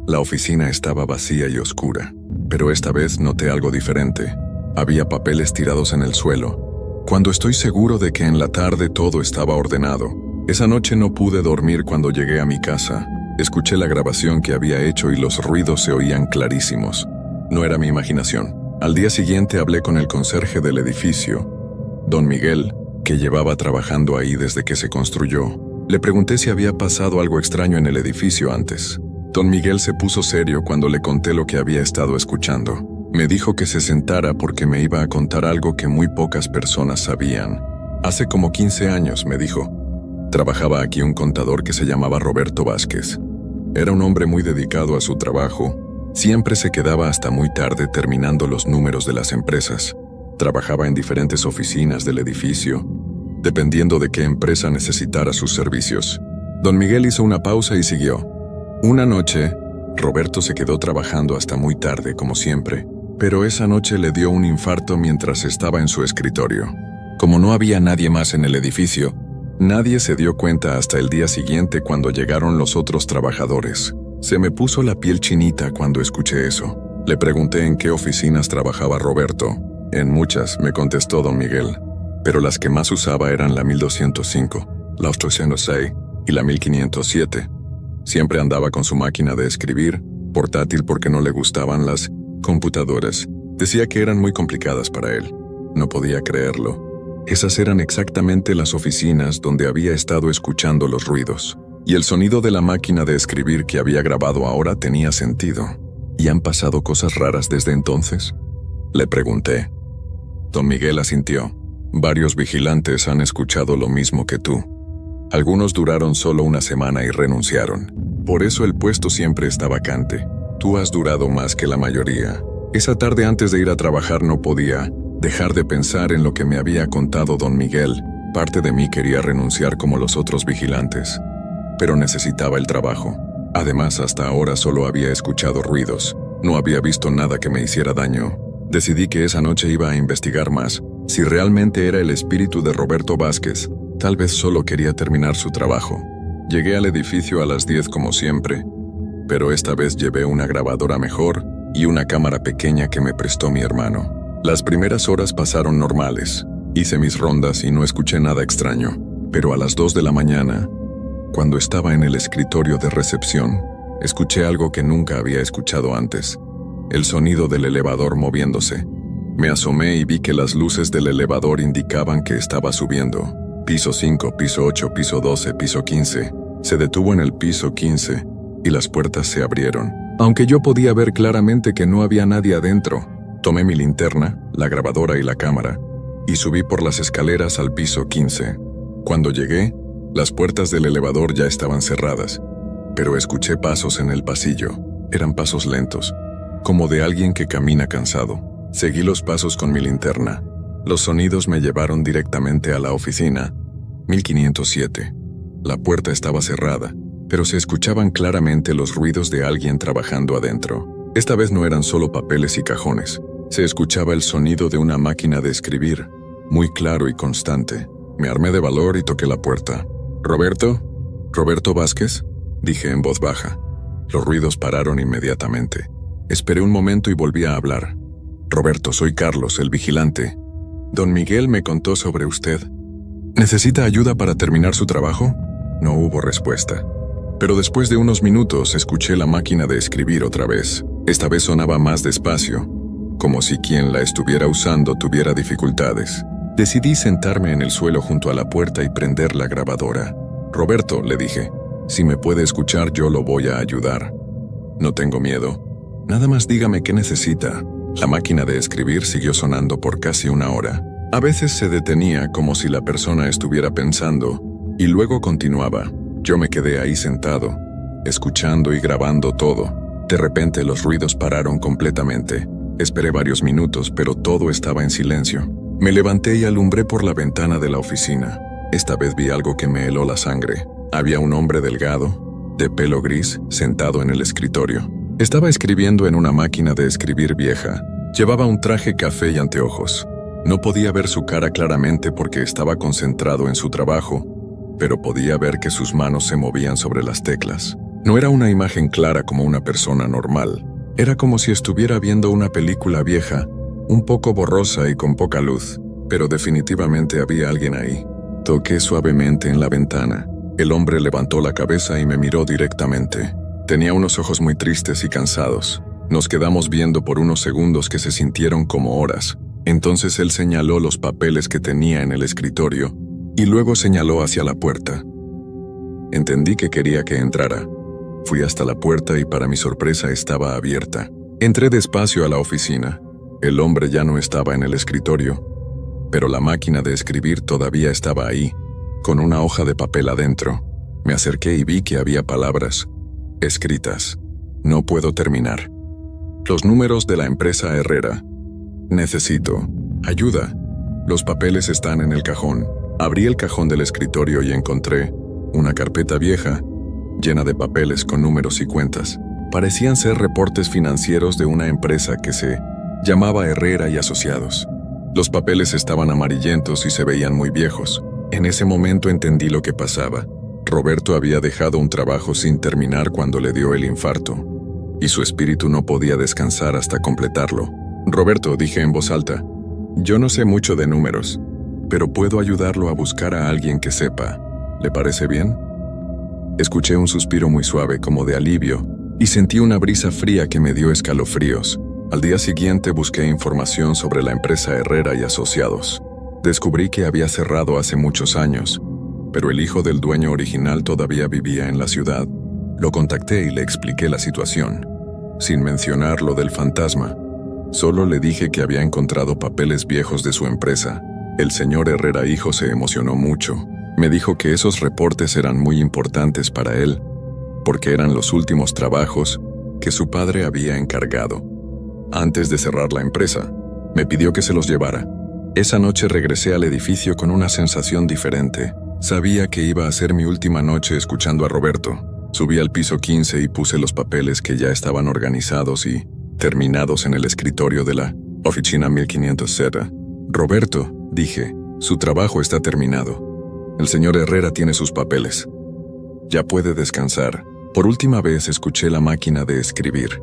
la oficina estaba vacía y oscura, pero esta vez noté algo diferente. Había papeles tirados en el suelo. Cuando estoy seguro de que en la tarde todo estaba ordenado. Esa noche no pude dormir cuando llegué a mi casa. Escuché la grabación que había hecho y los ruidos se oían clarísimos. No era mi imaginación. Al día siguiente hablé con el conserje del edificio, don Miguel, que llevaba trabajando ahí desde que se construyó. Le pregunté si había pasado algo extraño en el edificio antes. Don Miguel se puso serio cuando le conté lo que había estado escuchando. Me dijo que se sentara porque me iba a contar algo que muy pocas personas sabían. Hace como 15 años, me dijo, trabajaba aquí un contador que se llamaba Roberto Vázquez. Era un hombre muy dedicado a su trabajo. Siempre se quedaba hasta muy tarde terminando los números de las empresas. Trabajaba en diferentes oficinas del edificio, dependiendo de qué empresa necesitara sus servicios. Don Miguel hizo una pausa y siguió. Una noche, Roberto se quedó trabajando hasta muy tarde, como siempre, pero esa noche le dio un infarto mientras estaba en su escritorio. Como no había nadie más en el edificio, nadie se dio cuenta hasta el día siguiente cuando llegaron los otros trabajadores. Se me puso la piel chinita cuando escuché eso. Le pregunté en qué oficinas trabajaba Roberto. En muchas, me contestó don Miguel, pero las que más usaba eran la 1205, la 806 y la 1507. Siempre andaba con su máquina de escribir, portátil porque no le gustaban las computadoras. Decía que eran muy complicadas para él. No podía creerlo. Esas eran exactamente las oficinas donde había estado escuchando los ruidos. Y el sonido de la máquina de escribir que había grabado ahora tenía sentido. ¿Y han pasado cosas raras desde entonces?, le pregunté. Don Miguel asintió. Varios vigilantes han escuchado lo mismo que tú. Algunos duraron solo una semana y renunciaron. Por eso el puesto siempre está vacante. Tú has durado más que la mayoría. Esa tarde antes de ir a trabajar no podía dejar de pensar en lo que me había contado don Miguel. Parte de mí quería renunciar como los otros vigilantes, pero necesitaba el trabajo. Además, hasta ahora solo había escuchado ruidos. No había visto nada que me hiciera daño. Decidí que esa noche iba a investigar más. Si realmente era el espíritu de Roberto Vázquez, tal vez solo quería terminar su trabajo. Llegué al edificio a las 10 como siempre, pero esta vez llevé una grabadora mejor y una cámara pequeña que me prestó mi hermano. Las primeras horas pasaron normales. Hice mis rondas y no escuché nada extraño, pero a las 2 de la mañana, cuando estaba en el escritorio de recepción, escuché algo que nunca había escuchado antes. El sonido del elevador moviéndose. Me asomé y vi que las luces del elevador indicaban que estaba subiendo. Piso 5, piso 8, piso 12, piso 15. Se detuvo en el piso 15 y las puertas se abrieron. Aunque yo podía ver claramente que no había nadie adentro, tomé mi linterna, la grabadora y la cámara y subí por las escaleras al piso 15. Cuando llegué, las puertas del elevador ya estaban cerradas, pero escuché pasos en el pasillo. Eran pasos lentos, como de alguien que camina cansado. Seguí los pasos con mi linterna. Los sonidos me llevaron directamente a la oficina 1507. La puerta estaba cerrada, pero se escuchaban claramente los ruidos de alguien trabajando adentro. Esta vez no eran solo papeles y cajones. Se escuchaba el sonido de una máquina de escribir, muy claro y constante. Me armé de valor y toqué la puerta. ¿Roberto? ¿Roberto Vázquez?, dije en voz baja. Los ruidos pararon inmediatamente. Esperé un momento y volví a hablar. Roberto, soy Carlos, el vigilante. Don Miguel me contó sobre usted. ¿Necesita ayuda para terminar su trabajo? No hubo respuesta. Pero después de unos minutos escuché la máquina de escribir otra vez. Esta vez sonaba más despacio, como si quien la estuviera usando tuviera dificultades. Decidí sentarme en el suelo junto a la puerta y prender la grabadora. Roberto, le dije, si me puede escuchar yo lo voy a ayudar. No tengo miedo. Nada más dígame qué necesita. La máquina de escribir siguió sonando por casi una hora. A veces se detenía como si la persona estuviera pensando, y luego continuaba. Yo me quedé ahí sentado, escuchando y grabando todo. De repente los ruidos pararon completamente. Esperé varios minutos, pero todo estaba en silencio. Me levanté y alumbré por la ventana de la oficina. Esta vez vi algo que me heló la sangre. Había un hombre delgado, de pelo gris, sentado en el escritorio. Estaba escribiendo en una máquina de escribir vieja. Llevaba un traje café y anteojos. No podía ver su cara claramente porque estaba concentrado en su trabajo, pero podía ver que sus manos se movían sobre las teclas. No era una imagen clara como una persona normal. Era como si estuviera viendo una película vieja, un poco borrosa y con poca luz, pero definitivamente había alguien ahí. Toqué suavemente en la ventana. El hombre levantó la cabeza y me miró directamente. Tenía unos ojos muy tristes y cansados. Nos quedamos viendo por unos segundos que se sintieron como horas. Entonces él señaló los papeles que tenía en el escritorio y luego señaló hacia la puerta. Entendí que quería que entrara. Fui hasta la puerta y para mi sorpresa estaba abierta. Entré despacio a la oficina. El hombre ya no estaba en el escritorio, pero la máquina de escribir todavía estaba ahí, con una hoja de papel adentro. Me acerqué y vi que había palabras escritas. No puedo terminar. Los números de la empresa Herrera. Necesito ayuda. Los papeles están en el cajón. Abrí el cajón del escritorio y encontré una carpeta vieja, llena de papeles con números y cuentas. Parecían ser reportes financieros de una empresa que se llamaba Herrera y Asociados. Los papeles estaban amarillentos y se veían muy viejos. En ese momento entendí lo que pasaba. Roberto había dejado un trabajo sin terminar cuando le dio el infarto, y su espíritu no podía descansar hasta completarlo. Roberto, dije en voz alta, yo no sé mucho de números, pero puedo ayudarlo a buscar a alguien que sepa. ¿Le parece bien? Escuché un suspiro muy suave como de alivio y sentí una brisa fría que me dio escalofríos. Al día siguiente busqué información sobre la empresa Herrera y Asociados. Descubrí que había cerrado hace muchos años, pero el hijo del dueño original todavía vivía en la ciudad. Lo contacté y le expliqué la situación, sin mencionar lo del fantasma. Solo le dije que había encontrado papeles viejos de su empresa. El señor Herrera hijo se emocionó mucho. Me dijo que esos reportes eran muy importantes para él, porque eran los últimos trabajos que su padre había encargado. Antes de cerrar la empresa, me pidió que se los llevara. Esa noche regresé al edificio con una sensación diferente. Sabía que iba a ser mi última noche escuchando a Roberto. Subí al piso 15 y puse los papeles que ya estaban organizados y terminados en el escritorio de la oficina 1500Z. Roberto, dije, su trabajo está terminado. El señor Herrera tiene sus papeles. Ya puede descansar. Por última vez escuché la máquina de escribir,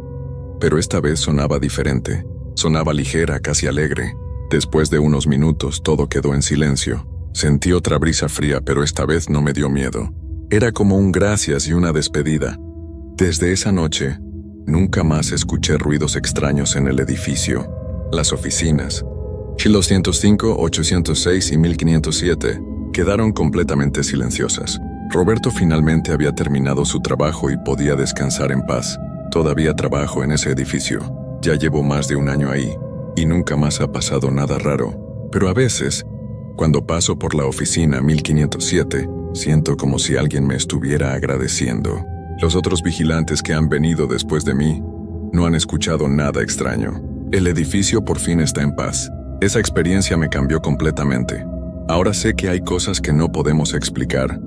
pero esta vez sonaba diferente. Sonaba ligera, casi alegre. Después de unos minutos todo quedó en silencio. Sentí otra brisa fría, pero esta vez no me dio miedo. Era como un gracias y una despedida. Desde esa noche, nunca más escuché ruidos extraños en el edificio. Las oficinas, 1205, 806 y 1507, quedaron completamente silenciosas. Roberto finalmente había terminado su trabajo y podía descansar en paz. Todavía trabajo en ese edificio. Ya llevo más de un año ahí, y nunca más ha pasado nada raro. Pero a veces, cuando paso por la oficina 1507, siento como si alguien me estuviera agradeciendo. Los otros vigilantes que han venido después de mí no han escuchado nada extraño. El edificio por fin está en paz. Esa experiencia me cambió completamente. Ahora sé que hay cosas que no podemos explicar,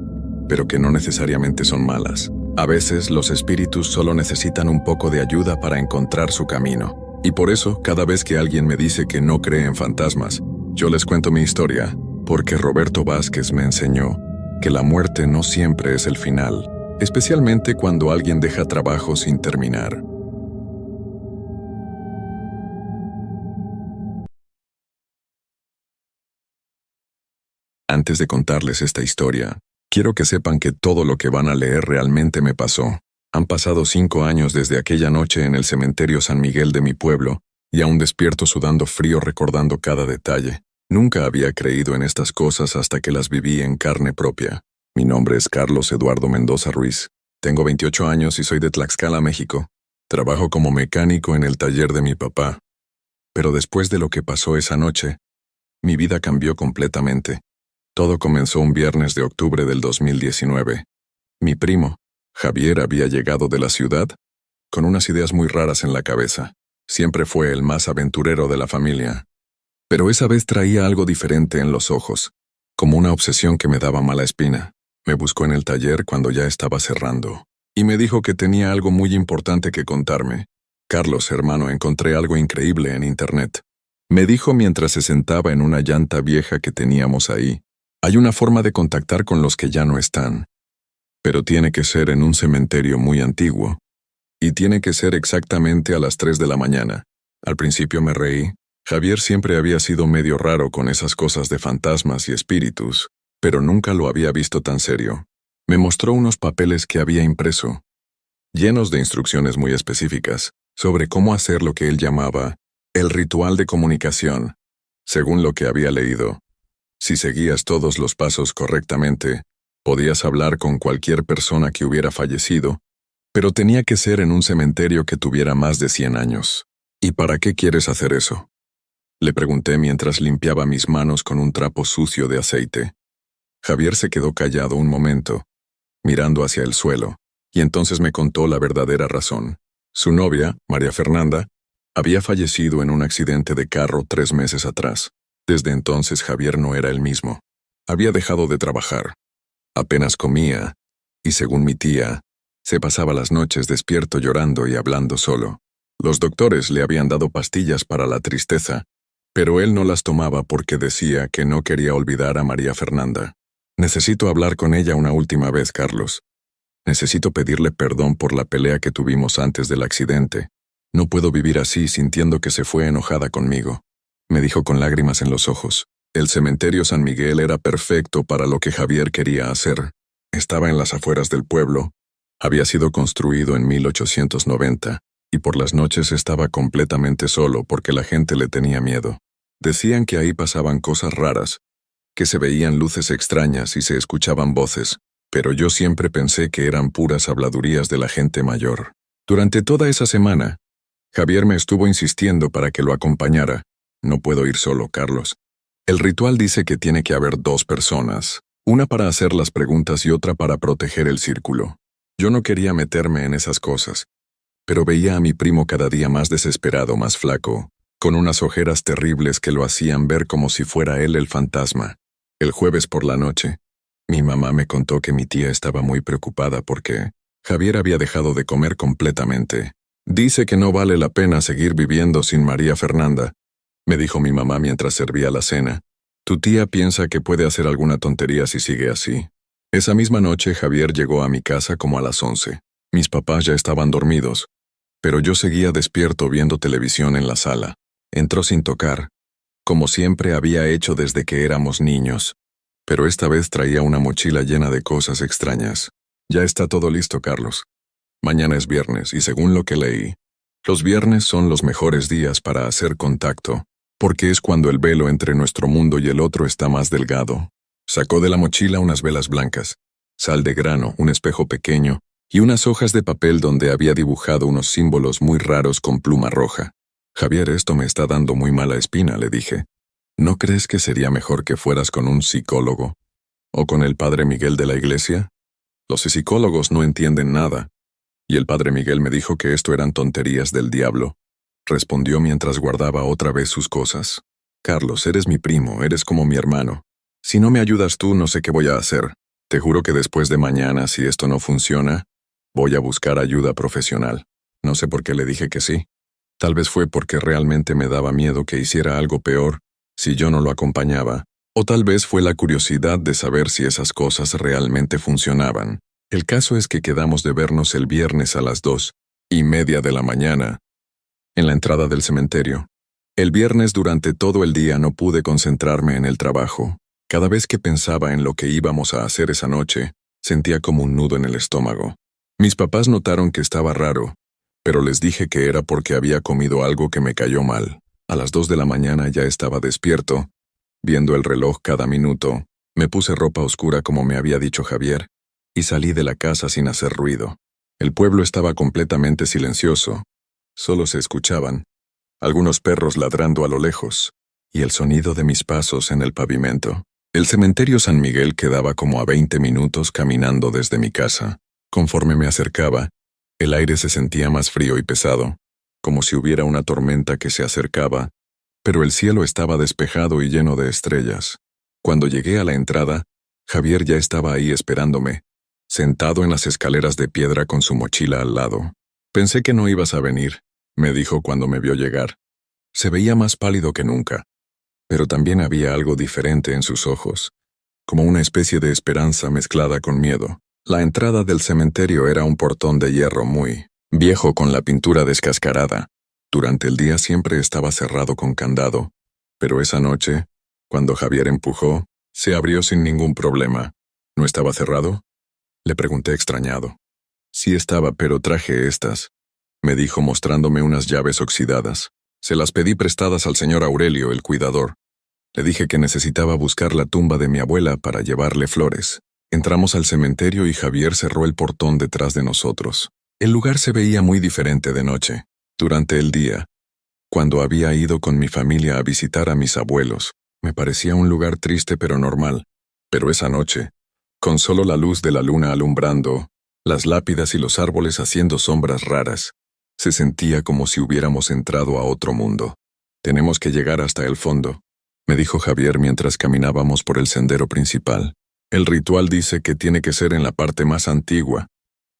pero que no necesariamente son malas. A veces los espíritus solo necesitan un poco de ayuda para encontrar su camino. Y por eso, cada vez que alguien me dice que no cree en fantasmas, yo les cuento mi historia, porque Roberto Vázquez me enseñó que la muerte no siempre es el final, especialmente cuando alguien deja trabajo sin terminar. Antes de contarles esta historia, quiero que sepan que todo lo que van a leer realmente me pasó. Han pasado 5 años desde aquella noche en el cementerio San Miguel de mi pueblo, y aún despierto sudando frío recordando cada detalle. Nunca había creído en estas cosas hasta que las viví en carne propia. Mi nombre es Carlos Eduardo Mendoza Ruiz. Tengo 28 años y soy de Tlaxcala, México. Trabajo como mecánico en el taller de mi papá. Pero después de lo que pasó esa noche, mi vida cambió completamente. Todo comenzó un viernes de octubre del 2019. Mi primo, Javier, había llegado de la ciudad con unas ideas muy raras en la cabeza. Siempre fue el más aventurero de la familia. Pero esa vez traía algo diferente en los ojos, como una obsesión que me daba mala espina. Me buscó en el taller cuando ya estaba cerrando, y me dijo que tenía algo muy importante que contarme. Carlos, hermano, encontré algo increíble en internet. Me dijo mientras se sentaba en una llanta vieja que teníamos ahí. Hay una forma de contactar con los que ya no están, pero tiene que ser en un cementerio muy antiguo, y tiene que ser exactamente a las 3 de la mañana. Al principio me reí. Javier siempre había sido medio raro con esas cosas de fantasmas y espíritus, pero nunca lo había visto tan serio. Me mostró unos papeles que había impreso, llenos de instrucciones muy específicas, sobre cómo hacer lo que él llamaba el ritual de comunicación. Según lo que había leído, si seguías todos los pasos correctamente, podías hablar con cualquier persona que hubiera fallecido, pero tenía que ser en un cementerio que tuviera más de 100 años. ¿Y para qué quieres hacer eso? Le pregunté mientras limpiaba mis manos con un trapo sucio de aceite. Javier se quedó callado un momento, mirando hacia el suelo, y entonces me contó la verdadera razón. Su novia, María Fernanda, había fallecido en un accidente de carro 3 meses atrás. Desde entonces Javier no era el mismo. Había dejado de trabajar. Apenas comía, y según mi tía, se pasaba las noches despierto llorando y hablando solo. Los doctores le habían dado pastillas para la tristeza, pero él no las tomaba porque decía que no quería olvidar a María Fernanda. Necesito hablar con ella una última vez, Carlos. Necesito pedirle perdón por la pelea que tuvimos antes del accidente. No puedo vivir así sintiendo que se fue enojada conmigo, me dijo con lágrimas en los ojos. El cementerio San Miguel era perfecto para lo que Javier quería hacer. Estaba en las afueras del pueblo. Había sido construido en 1890, y por las noches estaba completamente solo porque la gente le tenía miedo. Decían que ahí pasaban cosas raras, que se veían luces extrañas y se escuchaban voces, pero yo siempre pensé que eran puras habladurías de la gente mayor. Durante toda esa semana, Javier me estuvo insistiendo para que lo acompañara. No puedo ir solo, Carlos. El ritual dice que tiene que haber 2 personas, una para hacer las preguntas y otra para proteger el círculo. Yo no quería meterme en esas cosas, pero veía a mi primo cada día más desesperado, más flaco, con unas ojeras terribles que lo hacían ver como si fuera él el fantasma. El jueves por la noche, mi mamá me contó que mi tía estaba muy preocupada porque Javier había dejado de comer completamente. Dice que no vale la pena seguir viviendo sin María Fernanda, me dijo mi mamá mientras servía la cena. Tu tía piensa que puede hacer alguna tontería si sigue así. Esa misma noche Javier llegó a mi casa como a las 11. Mis papás ya estaban dormidos, pero yo seguía despierto viendo televisión en la sala. Entró sin tocar, como siempre había hecho desde que éramos niños, pero esta vez traía una mochila llena de cosas extrañas. Ya está todo listo, Carlos. Mañana es viernes y según lo que leí, los viernes son los mejores días para hacer contacto, porque es cuando el velo entre nuestro mundo y el otro está más delgado. Sacó de la mochila unas velas blancas, sal de grano, un espejo pequeño y unas hojas de papel donde había dibujado unos símbolos muy raros con pluma roja. Javier, esto me está dando muy mala espina, le dije. ¿No crees que sería mejor que fueras con un psicólogo? ¿O con el padre Miguel de la iglesia? Los psicólogos no entienden nada. Y el padre Miguel me dijo que esto eran tonterías del diablo. Respondió mientras guardaba otra vez sus cosas. Carlos, eres mi primo, eres como mi hermano. Si no me ayudas tú, no sé qué voy a hacer. Te juro que después de mañana, si esto no funciona, voy a buscar ayuda profesional. No sé por qué le dije que sí. Tal vez fue porque realmente me daba miedo que hiciera algo peor si yo no lo acompañaba, o tal vez fue la curiosidad de saber si esas cosas realmente funcionaban. El caso es que quedamos de vernos el viernes a las 2:30 de la mañana, en la entrada del cementerio. El viernes durante todo el día no pude concentrarme en el trabajo. Cada vez que pensaba en lo que íbamos a hacer esa noche, sentía como un nudo en el estómago. Mis papás notaron que estaba raro, pero les dije que era porque había comido algo que me cayó mal. A las 2 de la mañana ya estaba despierto, viendo el reloj cada minuto. Me puse ropa oscura como me había dicho Javier, y salí de la casa sin hacer ruido. El pueblo estaba completamente silencioso. Solo se escuchaban algunos perros ladrando a lo lejos, y el sonido de mis pasos en el pavimento. El cementerio San Miguel quedaba como a 20 minutos caminando desde mi casa. Conforme me acercaba, el aire se sentía más frío y pesado, como si hubiera una tormenta que se acercaba, pero el cielo estaba despejado y lleno de estrellas. Cuando llegué a la entrada, Javier ya estaba ahí esperándome, sentado en las escaleras de piedra con su mochila al lado. Pensé que no ibas a venir, me dijo cuando me vio llegar. Se veía más pálido que nunca, pero también había algo diferente en sus ojos, como una especie de esperanza mezclada con miedo. La entrada del cementerio era un portón de hierro muy viejo con la pintura descascarada. Durante el día siempre estaba cerrado con candado, pero esa noche, cuando Javier empujó, se abrió sin ningún problema. ¿No estaba cerrado?, le pregunté extrañado. Sí estaba, pero traje estas, me dijo mostrándome unas llaves oxidadas. Se las pedí prestadas al señor Aurelio, el cuidador. Le dije que necesitaba buscar la tumba de mi abuela para llevarle flores. Entramos al cementerio y Javier cerró el portón detrás de nosotros. El lugar se veía muy diferente de noche. Durante el día, cuando había ido con mi familia a visitar a mis abuelos. Me parecía un lugar triste pero normal. Pero esa noche, con solo la luz de la luna alumbrando, las lápidas y los árboles haciendo sombras raras, se sentía como si hubiéramos entrado a otro mundo. Tenemos que llegar hasta el fondo, me dijo Javier mientras caminábamos por el sendero principal. El ritual dice que tiene que ser en la parte más antigua,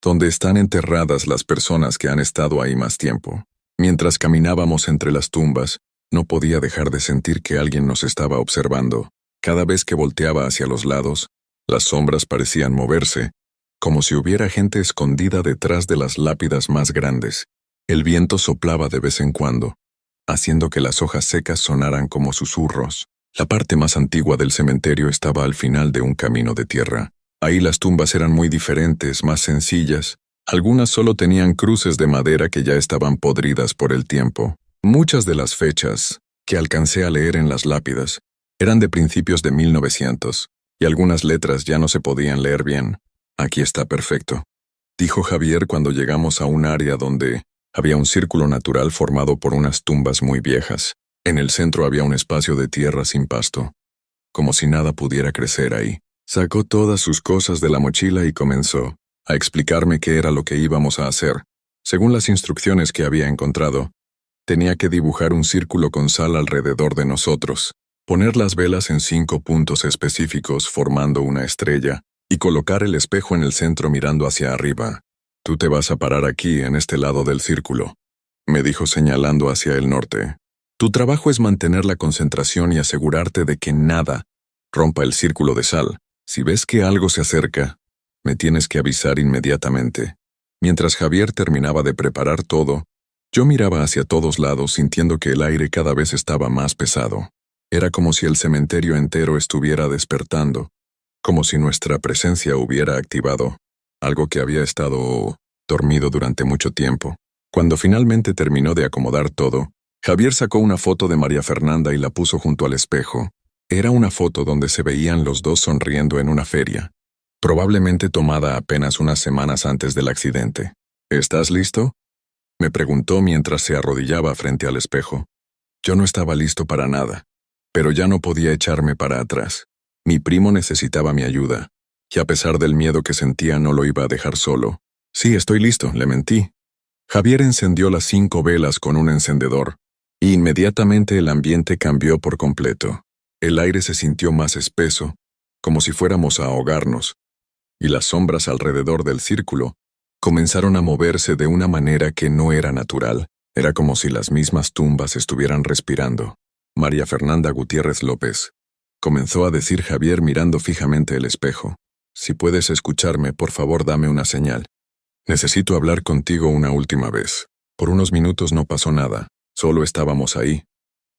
donde están enterradas las personas que han estado ahí más tiempo. Mientras caminábamos entre las tumbas, no podía dejar de sentir que alguien nos estaba observando. Cada vez que volteaba hacia los lados, las sombras parecían moverse, como si hubiera gente escondida detrás de las lápidas más grandes. El viento soplaba de vez en cuando, haciendo que las hojas secas sonaran como susurros. La parte más antigua del cementerio estaba al final de un camino de tierra. Ahí las tumbas eran muy diferentes, más sencillas. Algunas solo tenían cruces de madera que ya estaban podridas por el tiempo. Muchas de las fechas, que alcancé a leer en las lápidas, eran de principios de 1900, y algunas letras ya no se podían leer bien. Aquí está perfecto, dijo Javier cuando llegamos a un área donde había un círculo natural formado por unas tumbas muy viejas. En el centro había un espacio de tierra sin pasto, como si nada pudiera crecer ahí. Sacó todas sus cosas de la mochila y comenzó a explicarme qué era lo que íbamos a hacer. Según las instrucciones que había encontrado, tenía que dibujar un círculo con sal alrededor de nosotros, poner las velas en 5 puntos específicos formando una estrella, y colocar el espejo en el centro mirando hacia arriba. Tú te vas a parar aquí, en este lado del círculo, me dijo señalando hacia el norte. Tu trabajo es mantener la concentración y asegurarte de que nada rompa el círculo de sal. Si ves que algo se acerca, me tienes que avisar inmediatamente. Mientras Javier terminaba de preparar todo, yo miraba hacia todos lados sintiendo que el aire cada vez estaba más pesado. Era como si el cementerio entero estuviera despertando, como si nuestra presencia hubiera activado algo que había estado dormido durante mucho tiempo. Cuando finalmente terminó de acomodar todo, Javier sacó una foto de María Fernanda y la puso junto al espejo. Era una foto donde se veían los dos sonriendo en una feria, probablemente tomada apenas unas semanas antes del accidente. ¿Estás listo?, me preguntó mientras se arrodillaba frente al espejo. Yo no estaba listo para nada, pero ya no podía echarme para atrás. Mi primo necesitaba mi ayuda, y a pesar del miedo que sentía no lo iba a dejar solo. Sí, estoy listo, le mentí. Javier encendió las 5 velas con un encendedor, y inmediatamente el ambiente cambió por completo. El aire se sintió más espeso, como si fuéramos a ahogarnos, y las sombras alrededor del círculo comenzaron a moverse de una manera que no era natural. Era como si las mismas tumbas estuvieran respirando. María Fernanda Gutiérrez López, comenzó a decir Javier mirando fijamente el espejo. Si puedes escucharme, por favor dame una señal. Necesito hablar contigo una última vez. Por unos minutos no pasó nada, solo estábamos ahí,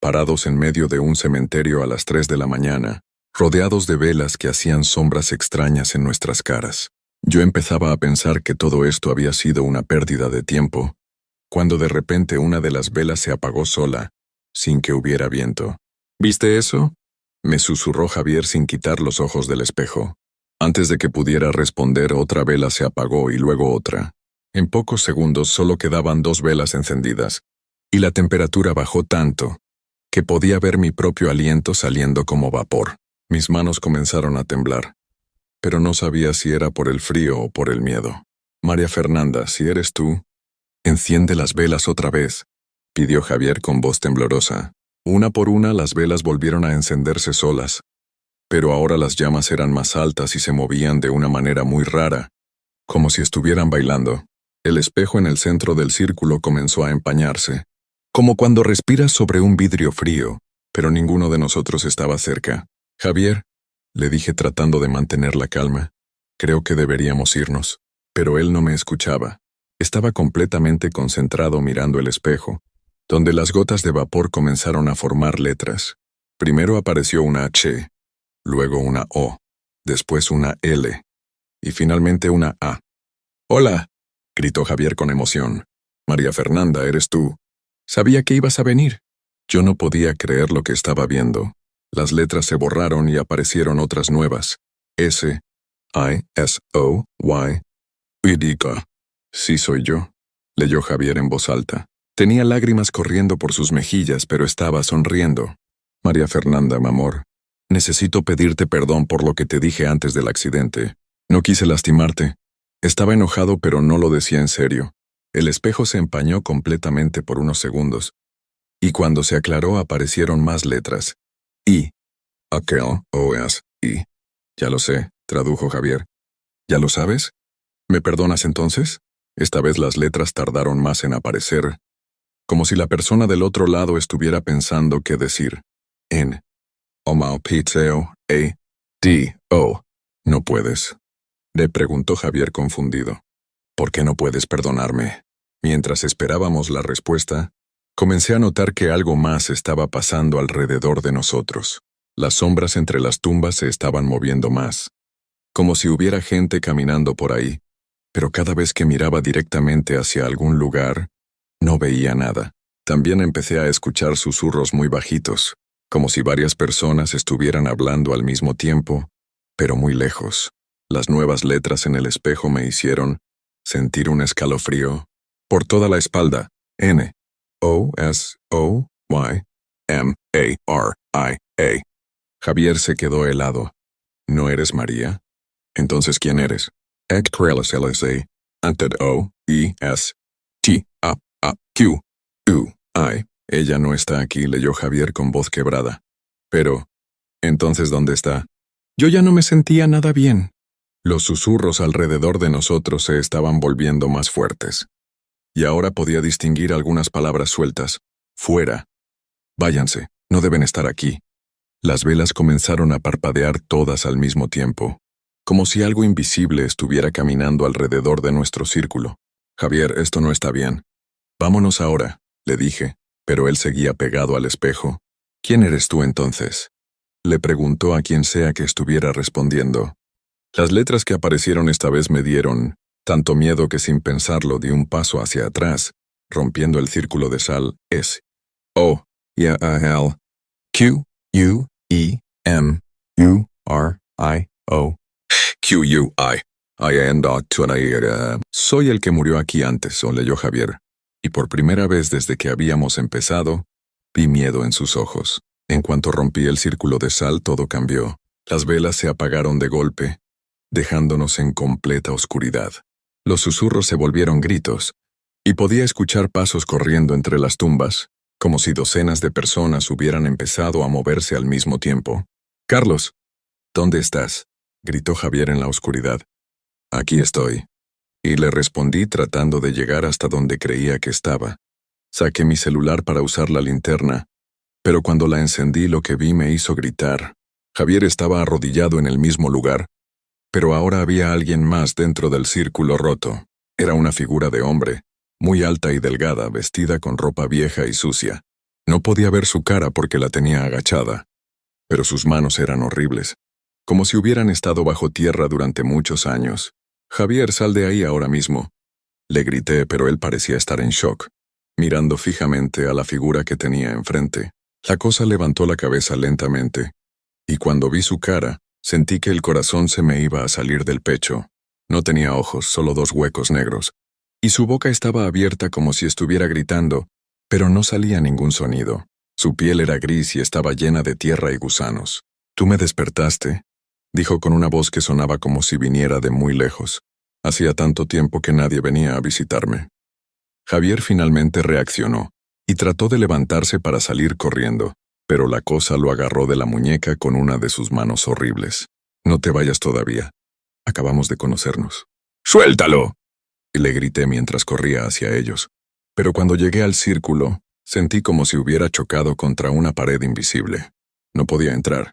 parados en medio de un cementerio a las 3 de la mañana, rodeados de velas que hacían sombras extrañas en nuestras caras. Yo empezaba a pensar que todo esto había sido una pérdida de tiempo, cuando de repente una de las velas se apagó sola, sin que hubiera viento. ¿Viste eso?, me susurró Javier sin quitar los ojos del espejo. Antes de que pudiera responder, otra vela se apagó y luego otra. En pocos segundos solo quedaban 2 velas encendidas, y la temperatura bajó tanto que podía ver mi propio aliento saliendo como vapor. Mis manos comenzaron a temblar, pero no sabía si era por el frío o por el miedo. María Fernanda, si eres tú, enciende las velas otra vez, pidió Javier con voz temblorosa. Una por una las velas volvieron a encenderse solas, pero ahora las llamas eran más altas y se movían de una manera muy rara, como si estuvieran bailando. El espejo en el centro del círculo comenzó a empañarse, como cuando respiras sobre un vidrio frío, pero ninguno de nosotros estaba cerca. Javier, le dije tratando de mantener la calma, creo que deberíamos irnos. Pero él no me escuchaba. Estaba completamente concentrado mirando el espejo, donde las gotas de vapor comenzaron a formar letras. Primero apareció una H, luego una O, después una L, y finalmente una A. «Hola», gritó Javier con emoción. «María Fernanda, ¿eres tú? Sabía que ibas a venir». Yo no podía creer lo que estaba viendo. Las letras se borraron y aparecieron otras nuevas. S, I, S, O, Y, Idica. Sí soy yo, leyó Javier en voz alta. Tenía lágrimas corriendo por sus mejillas, pero estaba sonriendo. María Fernanda, mi amor, necesito pedirte perdón por lo que te dije antes del accidente. No quise lastimarte. Estaba enojado, pero no lo decía en serio. El espejo se empañó completamente por unos segundos, y cuando se aclaró aparecieron más letras. I. Aquel, O-S, I. Ya lo sé, tradujo Javier. ¿Ya lo sabes? ¿Me perdonas entonces? Esta vez las letras tardaron más en aparecer, como si la persona del otro lado estuviera pensando qué decir. N. Omaopiteo, A. D. O. No puedes. Le preguntó Javier confundido. ¿Por qué no puedes perdonarme? Mientras esperábamos la respuesta, comencé a notar que algo más estaba pasando alrededor de nosotros. Las sombras entre las tumbas se estaban moviendo más, como si hubiera gente caminando por ahí, pero cada vez que miraba directamente hacia algún lugar, no veía nada. También empecé a escuchar susurros muy bajitos, como si varias personas estuvieran hablando al mismo tiempo, pero muy lejos. Las nuevas letras en el espejo me hicieron sentir un escalofrío por toda la espalda. N. O-S-O-Y-M-A-R-I-A. Javier se quedó helado. ¿No eres María? Entonces, ¿quién eres? Ectrelslsa, anted O-E-S-T-A-A-Q-U-I. Ella no está aquí, leyó Javier con voz quebrada. Pero, ¿entonces dónde está? Yo ya no me sentía nada bien. Los susurros alrededor de nosotros se estaban volviendo más fuertes. Y ahora podía distinguir algunas palabras sueltas. Fuera. Váyanse, no deben estar aquí. Las velas comenzaron a parpadear todas al mismo tiempo, como si algo invisible estuviera caminando alrededor de nuestro círculo. Javier, esto no está bien. Vámonos ahora, le dije, pero él seguía pegado al espejo. ¿Quién eres tú entonces? Le preguntó a quien sea que estuviera respondiendo. Las letras que aparecieron esta vez me dieron tanto miedo que sin pensarlo di un paso hacia atrás, rompiendo el círculo de sal. S. O. Y-A-L. Q-U-E-M-U-R-I-O. Q-U-I. Soy el que murió aquí antes, o leyó Javier, y por primera vez desde que habíamos empezado, vi miedo en sus ojos. En cuanto rompí el círculo de sal, todo cambió. Las velas se apagaron de golpe, dejándonos en completa oscuridad. Los susurros se volvieron gritos, y podía escuchar pasos corriendo entre las tumbas, como si docenas de personas hubieran empezado a moverse al mismo tiempo. «Carlos, ¿dónde estás?», gritó Javier en la oscuridad. «Aquí estoy», y le respondí tratando de llegar hasta donde creía que estaba. Saqué mi celular para usar la linterna, pero cuando la encendí lo que vi me hizo gritar. Javier estaba arrodillado en el mismo lugar, pero ahora había alguien más dentro del círculo roto. Era una figura de hombre, muy alta y delgada, vestida con ropa vieja y sucia. No podía ver su cara porque la tenía agachada, pero sus manos eran horribles, como si hubieran estado bajo tierra durante muchos años. «Javier, sal de ahí ahora mismo», le grité, pero él parecía estar en shock, mirando fijamente a la figura que tenía enfrente. La cosa levantó la cabeza lentamente, y cuando vi su cara, sentí que el corazón se me iba a salir del pecho. No tenía ojos, solo 2 huecos negros, y su boca estaba abierta como si estuviera gritando, pero no salía ningún sonido. Su piel era gris y estaba llena de tierra y gusanos. «Tú me despertaste», dijo con una voz que sonaba como si viniera de muy lejos. Hacía tanto tiempo que nadie venía a visitarme. Javier finalmente reaccionó, y trató de levantarse para salir corriendo, pero la cosa lo agarró de la muñeca con una de sus manos horribles. «No te vayas todavía. Acabamos de conocernos». «¡Suéltalo!», y le grité mientras corría hacia ellos. Pero cuando llegué al círculo, sentí como si hubiera chocado contra una pared invisible. No podía entrar.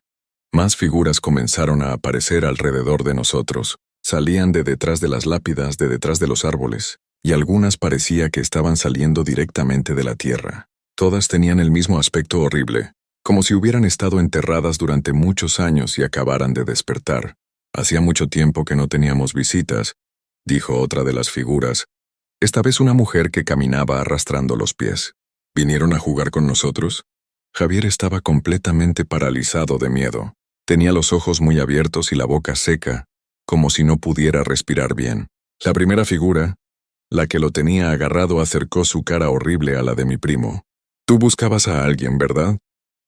Más figuras comenzaron a aparecer alrededor de nosotros. Salían de detrás de las lápidas, de detrás de los árboles, y algunas parecía que estaban saliendo directamente de la tierra. Todas tenían el mismo aspecto horrible, como si hubieran estado enterradas durante muchos años y acabaran de despertar. «Hacía mucho tiempo que no teníamos visitas», dijo otra de las figuras, esta vez una mujer que caminaba arrastrando los pies. «¿Vinieron a jugar con nosotros?». Javier estaba completamente paralizado de miedo. Tenía los ojos muy abiertos y la boca seca, como si no pudiera respirar bien. La primera figura, La que lo tenía agarrado acercó su cara horrible a la de mi primo. Tú buscabas a alguien, ¿verdad?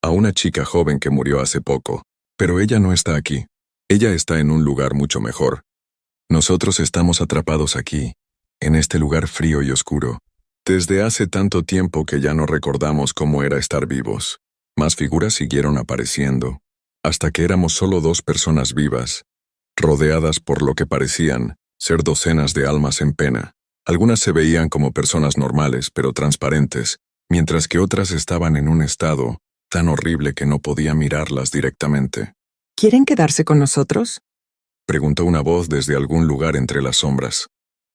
A una chica joven que murió hace poco. Pero ella no está aquí. Ella está en un lugar mucho mejor. Nosotros estamos atrapados aquí, en este lugar frío y oscuro, desde hace tanto tiempo que ya no recordamos cómo era estar vivos. Más figuras siguieron apareciendo, hasta que éramos solo 2 personas vivas, rodeadas por lo que parecían ser docenas de almas en pena. Algunas se veían como personas normales, pero transparentes, mientras que otras estaban en un estado tan horrible que no podía mirarlas directamente. ¿Quieren quedarse con nosotros? Preguntó una voz desde algún lugar entre las sombras.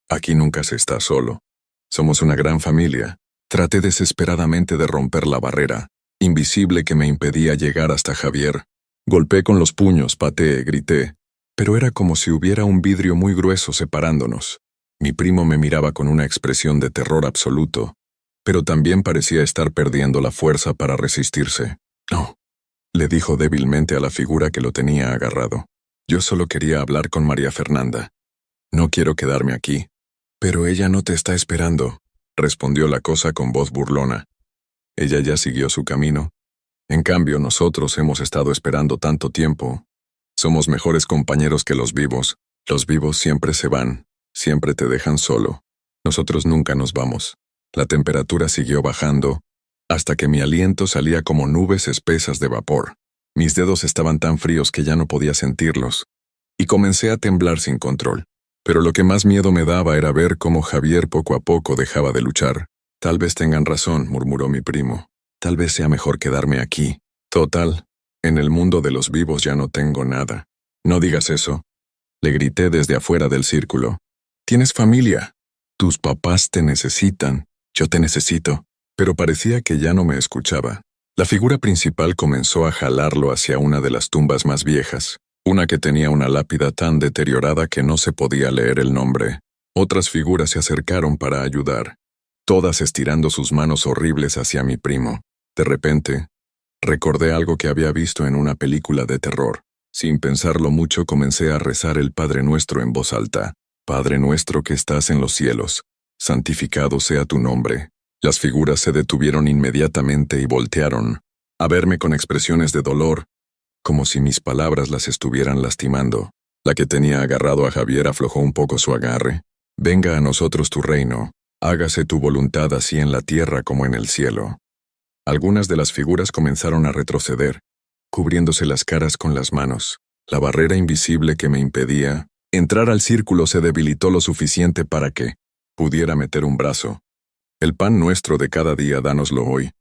Aquí nunca se está solo. Somos una gran familia. Traté desesperadamente de romper la barrera, invisible que me impedía llegar hasta Javier. Golpeé con los puños, pateé, grité, pero era como si hubiera un vidrio muy grueso separándonos. Mi primo me miraba con una expresión de terror absoluto, pero también parecía estar perdiendo la fuerza para resistirse. No, le dijo débilmente a la figura que lo tenía agarrado. Yo solo quería hablar con María Fernanda. No quiero quedarme aquí. Pero ella no te está esperando, respondió la cosa con voz burlona. Ella ya siguió su camino. En cambio, nosotros hemos estado esperando tanto tiempo. Somos mejores compañeros que los vivos. Los vivos siempre se van, siempre te dejan solo. Nosotros nunca nos vamos. La temperatura siguió bajando, hasta que mi aliento salía como nubes espesas de vapor. Mis dedos estaban tan fríos que ya no podía sentirlos, y comencé a temblar sin control. Pero lo que más miedo me daba era ver cómo Javier poco a poco dejaba de luchar. Tal vez tengan razón, murmuró mi primo. Tal vez sea mejor quedarme aquí. Total, en el mundo de los vivos ya no tengo nada. No digas eso. Le grité desde afuera del círculo. Tienes familia. Tus papás te necesitan. Yo te necesito. Pero parecía que ya no me escuchaba. La figura principal comenzó a jalarlo hacia una de las tumbas más viejas, una que tenía una lápida tan deteriorada que no se podía leer el nombre. Otras figuras se acercaron para ayudar, todas estirando sus manos horribles hacia mi primo. De repente, recordé algo que había visto en una película de terror. Sin pensarlo mucho, comencé a rezar el Padre Nuestro en voz alta. Padre nuestro que estás en los cielos, santificado sea tu nombre. Las figuras se detuvieron inmediatamente y voltearon a verme con expresiones de dolor, como si mis palabras las estuvieran lastimando. La que tenía agarrado a Javier aflojó un poco su agarre. Venga a nosotros tu reino, hágase tu voluntad así en la tierra como en el cielo. Algunas de las figuras comenzaron a retroceder, cubriéndose las caras con las manos. La barrera invisible que me impedía entrar al círculo se debilitó lo suficiente para que pudiera meter un brazo. El pan nuestro de cada día dánoslo hoy,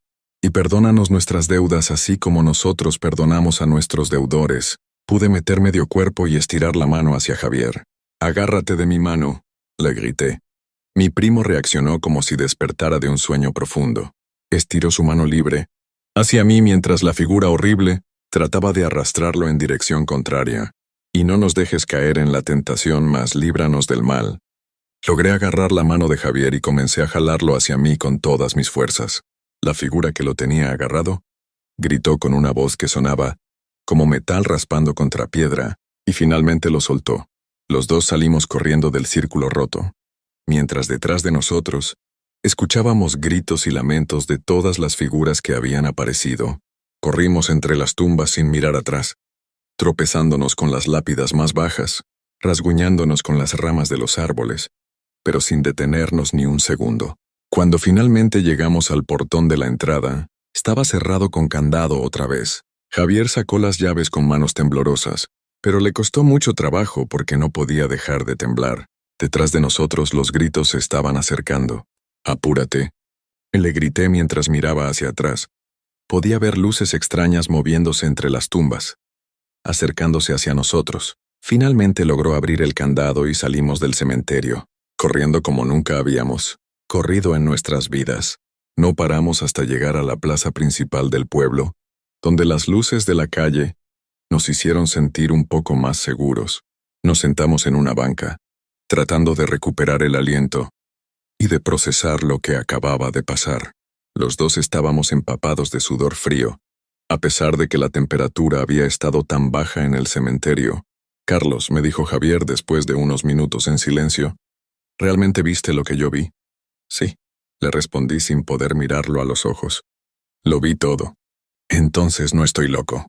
y perdónanos nuestras deudas así como nosotros perdonamos a nuestros deudores. Pude meter medio cuerpo y estirar la mano hacia Javier. Agárrate de mi mano, le grité. Mi primo reaccionó como si despertara de un sueño profundo. Estiró su mano libre hacia mí mientras la figura horrible trataba de arrastrarlo en dirección contraria. Y no nos dejes caer en la tentación, mas líbranos del mal. Logré agarrar la mano de Javier y comencé a jalarlo hacia mí con todas mis fuerzas. La figura que lo tenía agarrado gritó con una voz que sonaba como metal raspando contra piedra, y finalmente lo soltó. Los dos salimos corriendo del círculo roto, mientras detrás de nosotros escuchábamos gritos y lamentos de todas las figuras que habían aparecido. Corrimos entre las tumbas sin mirar atrás, tropezándonos con las lápidas más bajas, rasguñándonos con las ramas de los árboles, pero sin detenernos ni un segundo. Cuando finalmente llegamos al portón de la entrada, estaba cerrado con candado otra vez. Javier sacó las llaves con manos temblorosas, pero le costó mucho trabajo porque no podía dejar de temblar. Detrás de nosotros los gritos se estaban acercando. «Apúrate», le grité mientras miraba hacia atrás. Podía ver luces extrañas moviéndose entre las tumbas, acercándose hacia nosotros. Finalmente logró abrir el candado y salimos del cementerio, corriendo como nunca habíamos corrido en nuestras vidas. No paramos hasta llegar a la plaza principal del pueblo, donde las luces de la calle nos hicieron sentir un poco más seguros. Nos sentamos en una banca, tratando de recuperar el aliento y de procesar lo que acababa de pasar. Los dos estábamos empapados de sudor frío, a pesar de que la temperatura había estado tan baja en el cementerio. «Carlos», me dijo Javier después de unos minutos en silencio, ¿Realmente viste lo que yo vi? Sí, le respondí sin poder mirarlo a los ojos. Lo vi todo. Entonces no estoy loco.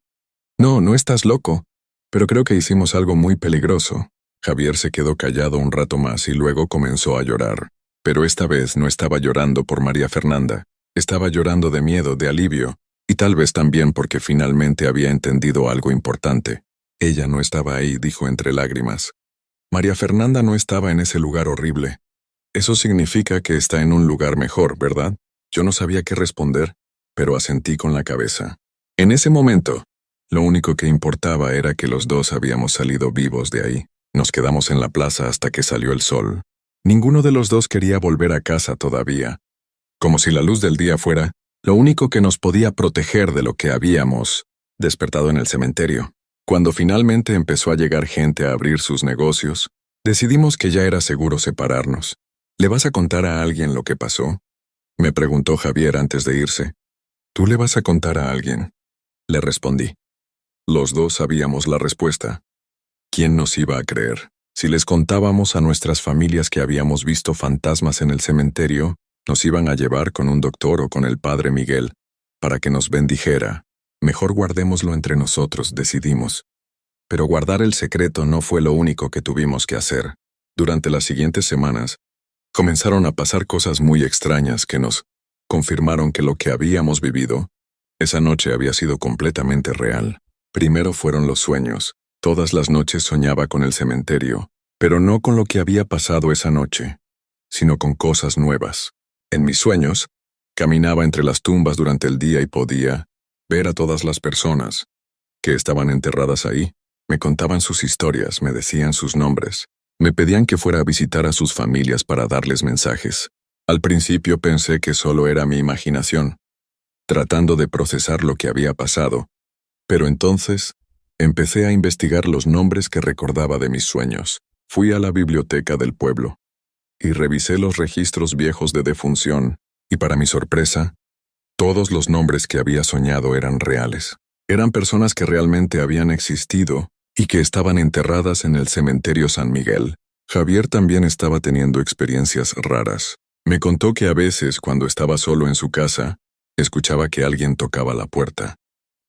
No, no estás loco. Pero creo que hicimos algo muy peligroso. Javier se quedó callado un rato más y luego comenzó a llorar. Pero esta vez no estaba llorando por María Fernanda. Estaba llorando de miedo, de alivio, y tal vez también porque finalmente había entendido algo importante. Ella no estaba ahí, dijo entre lágrimas. María Fernanda no estaba en ese lugar horrible. Eso significa que está en un lugar mejor, ¿verdad? Yo no sabía qué responder, pero asentí con la cabeza. En ese momento, lo único que importaba era que los dos habíamos salido vivos de ahí. Nos quedamos en la plaza hasta que salió el sol. Ninguno de los dos quería volver a casa todavía. Como si la luz del día fuera lo único que nos podía proteger de lo que habíamos despertado en el cementerio. Cuando finalmente empezó a llegar gente a abrir sus negocios, decidimos que ya era seguro separarnos. ¿Le vas a contar a alguien lo que pasó?, me preguntó Javier antes de irse. ¿Tú le vas a contar a alguien?, le respondí. Los dos sabíamos la respuesta. ¿Quién nos iba a creer? Si les contábamos a nuestras familias que habíamos visto fantasmas en el cementerio, nos iban a llevar con un doctor o con el padre Miguel para que nos bendijera. Mejor guardémoslo entre nosotros, decidimos. Pero guardar el secreto no fue lo único que tuvimos que hacer. Durante las siguientes semanas, comenzaron a pasar cosas muy extrañas que nos confirmaron que lo que habíamos vivido esa noche había sido completamente real. Primero fueron los sueños. Todas las noches soñaba con el cementerio, pero no con lo que había pasado esa noche, sino con cosas nuevas. En mis sueños, caminaba entre las tumbas durante el día y podía ver a todas las personas que estaban enterradas ahí. Me contaban sus historias, me decían sus nombres, me pedían que fuera a visitar a sus familias para darles mensajes. Al principio pensé que solo era mi imaginación, tratando de procesar lo que había pasado, pero entonces empecé a investigar los nombres que recordaba de mis sueños. Fui a la biblioteca del pueblo y revisé los registros viejos de defunción, y para mi sorpresa, todos los nombres que había soñado eran reales. Eran personas que realmente habían existido y que estaban enterradas en el cementerio San Miguel. Javier también estaba teniendo experiencias raras. Me contó que a veces, cuando estaba solo en su casa, escuchaba que alguien tocaba la puerta.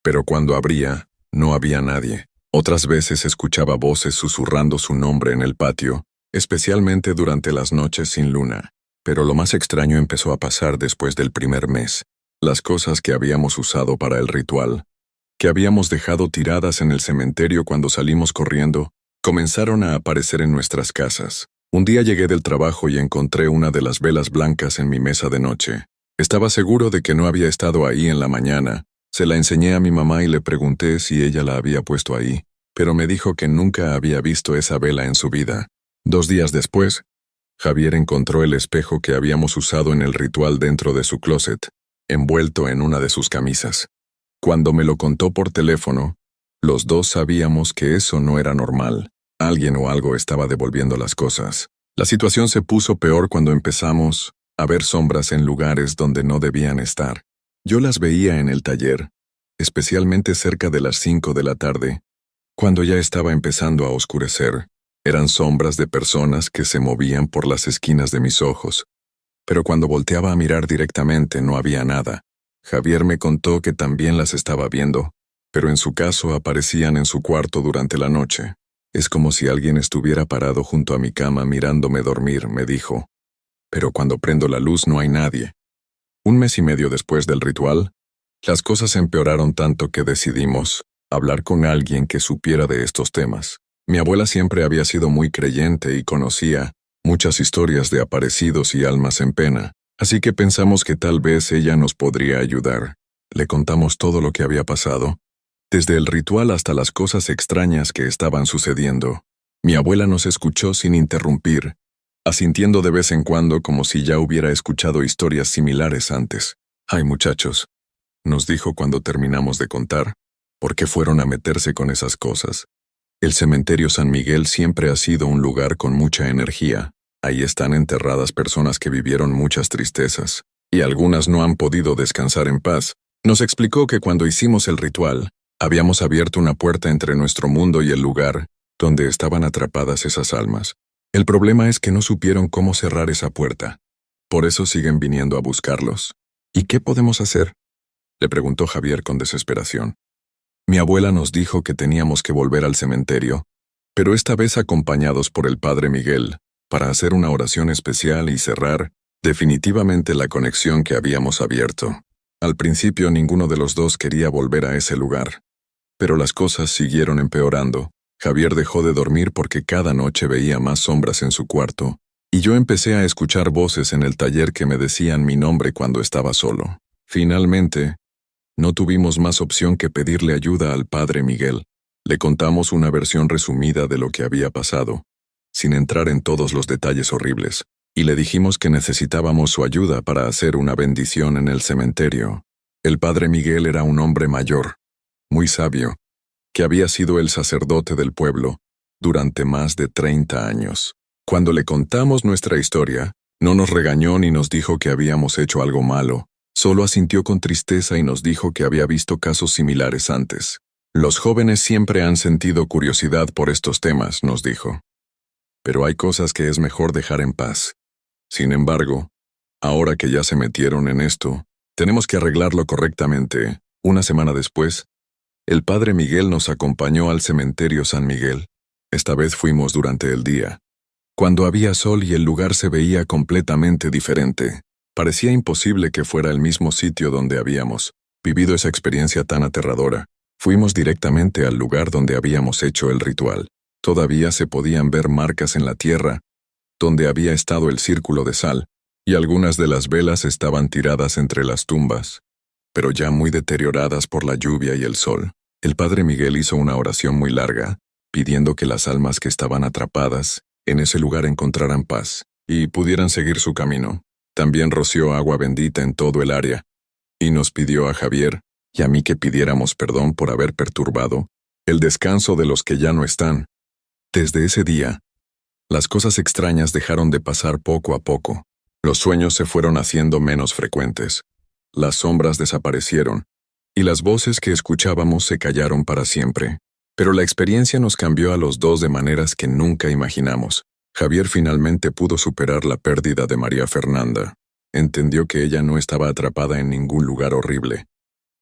Pero cuando abría, no había nadie. Otras veces escuchaba voces susurrando su nombre en el patio, especialmente durante las noches sin luna. Pero lo más extraño empezó a pasar después del primer mes. Las cosas que habíamos usado para el ritual, que habíamos dejado tiradas en el cementerio cuando salimos corriendo, comenzaron a aparecer en nuestras casas. Un día llegué del trabajo y encontré una de las velas blancas en mi mesa de noche. Estaba seguro de que no había estado ahí en la mañana. Se la enseñé a mi mamá y le pregunté si ella la había puesto ahí, pero me dijo que nunca había visto esa vela en su vida. 2 días después, Javier encontró el espejo que habíamos usado en el ritual dentro de su closet, envuelto en una de sus camisas. Cuando me lo contó por teléfono, los dos sabíamos que eso no era normal. Alguien o algo estaba devolviendo las cosas. La situación se puso peor cuando empezamos a ver sombras en lugares donde no debían estar. Yo las veía en el taller, especialmente cerca de las 5 de la tarde, cuando ya estaba empezando a oscurecer. Eran sombras de personas que se movían por las esquinas de mis ojos, pero cuando volteaba a mirar directamente no había nada. Javier me contó que también las estaba viendo, pero en su caso aparecían en su cuarto durante la noche. Es como si alguien estuviera parado junto a mi cama mirándome dormir, me dijo. Pero cuando prendo la luz no hay nadie. 1 mes y medio después del ritual, las cosas empeoraron tanto que decidimos hablar con alguien que supiera de estos temas. Mi abuela siempre había sido muy creyente y conocía muchas historias de aparecidos y almas en pena, así que pensamos que tal vez ella nos podría ayudar. Le contamos todo lo que había pasado, desde el ritual hasta las cosas extrañas que estaban sucediendo. Mi abuela nos escuchó sin interrumpir, asintiendo de vez en cuando como si ya hubiera escuchado historias similares antes. «Ay, muchachos», nos dijo cuando terminamos de contar, ¿por qué fueron a meterse con esas cosas? El cementerio San Miguel siempre ha sido un lugar con mucha energía. Ahí están enterradas personas que vivieron muchas tristezas, y algunas no han podido descansar en paz. Nos explicó que cuando hicimos el ritual, habíamos abierto una puerta entre nuestro mundo y el lugar donde estaban atrapadas esas almas. El problema es que no supieron cómo cerrar esa puerta. Por eso siguen viniendo a buscarlos. ¿Y qué podemos hacer?, le preguntó Javier con desesperación. Mi abuela nos dijo que teníamos que volver al cementerio, pero esta vez acompañados por el padre Miguel, para hacer una oración especial y cerrar definitivamente la conexión que habíamos abierto. Al principio ninguno de los dos quería volver a ese lugar, pero las cosas siguieron empeorando. Javier dejó de dormir porque cada noche veía más sombras en su cuarto, y yo empecé a escuchar voces en el taller que me decían mi nombre cuando estaba solo. Finalmente, no tuvimos más opción que pedirle ayuda al padre Miguel. Le contamos una versión resumida de lo que había pasado, sin entrar en todos los detalles horribles, y le dijimos que necesitábamos su ayuda para hacer una bendición en el cementerio. El padre Miguel era un hombre mayor, muy sabio, que había sido el sacerdote del pueblo durante más de 30 años. Cuando le contamos nuestra historia, no nos regañó ni nos dijo que habíamos hecho algo malo, solo asintió con tristeza y nos dijo que había visto casos similares antes. Los jóvenes siempre han sentido curiosidad por estos temas, nos dijo. Pero hay cosas que es mejor dejar en paz. Sin embargo, ahora que ya se metieron en esto, tenemos que arreglarlo correctamente. Una semana después, el padre Miguel nos acompañó al cementerio San Miguel. Esta vez fuimos durante el día, cuando había sol y el lugar se veía completamente diferente. Parecía imposible que fuera el mismo sitio donde habíamos vivido esa experiencia tan aterradora. Fuimos directamente al lugar donde habíamos hecho el ritual. Todavía se podían ver marcas en la tierra, donde había estado el círculo de sal, y algunas de las velas estaban tiradas entre las tumbas, pero ya muy deterioradas por la lluvia y el sol. El padre Miguel hizo una oración muy larga, pidiendo que las almas que estaban atrapadas en ese lugar encontraran paz y pudieran seguir su camino. También roció agua bendita en todo el área, y nos pidió a Javier y a mí que pidiéramos perdón por haber perturbado el descanso de los que ya no están. Desde ese día, las cosas extrañas dejaron de pasar poco a poco. Los sueños se fueron haciendo menos frecuentes. Las sombras desaparecieron, y las voces que escuchábamos se callaron para siempre. Pero la experiencia nos cambió a los dos de maneras que nunca imaginamos. Javier finalmente pudo superar la pérdida de María Fernanda. Entendió que ella no estaba atrapada en ningún lugar horrible,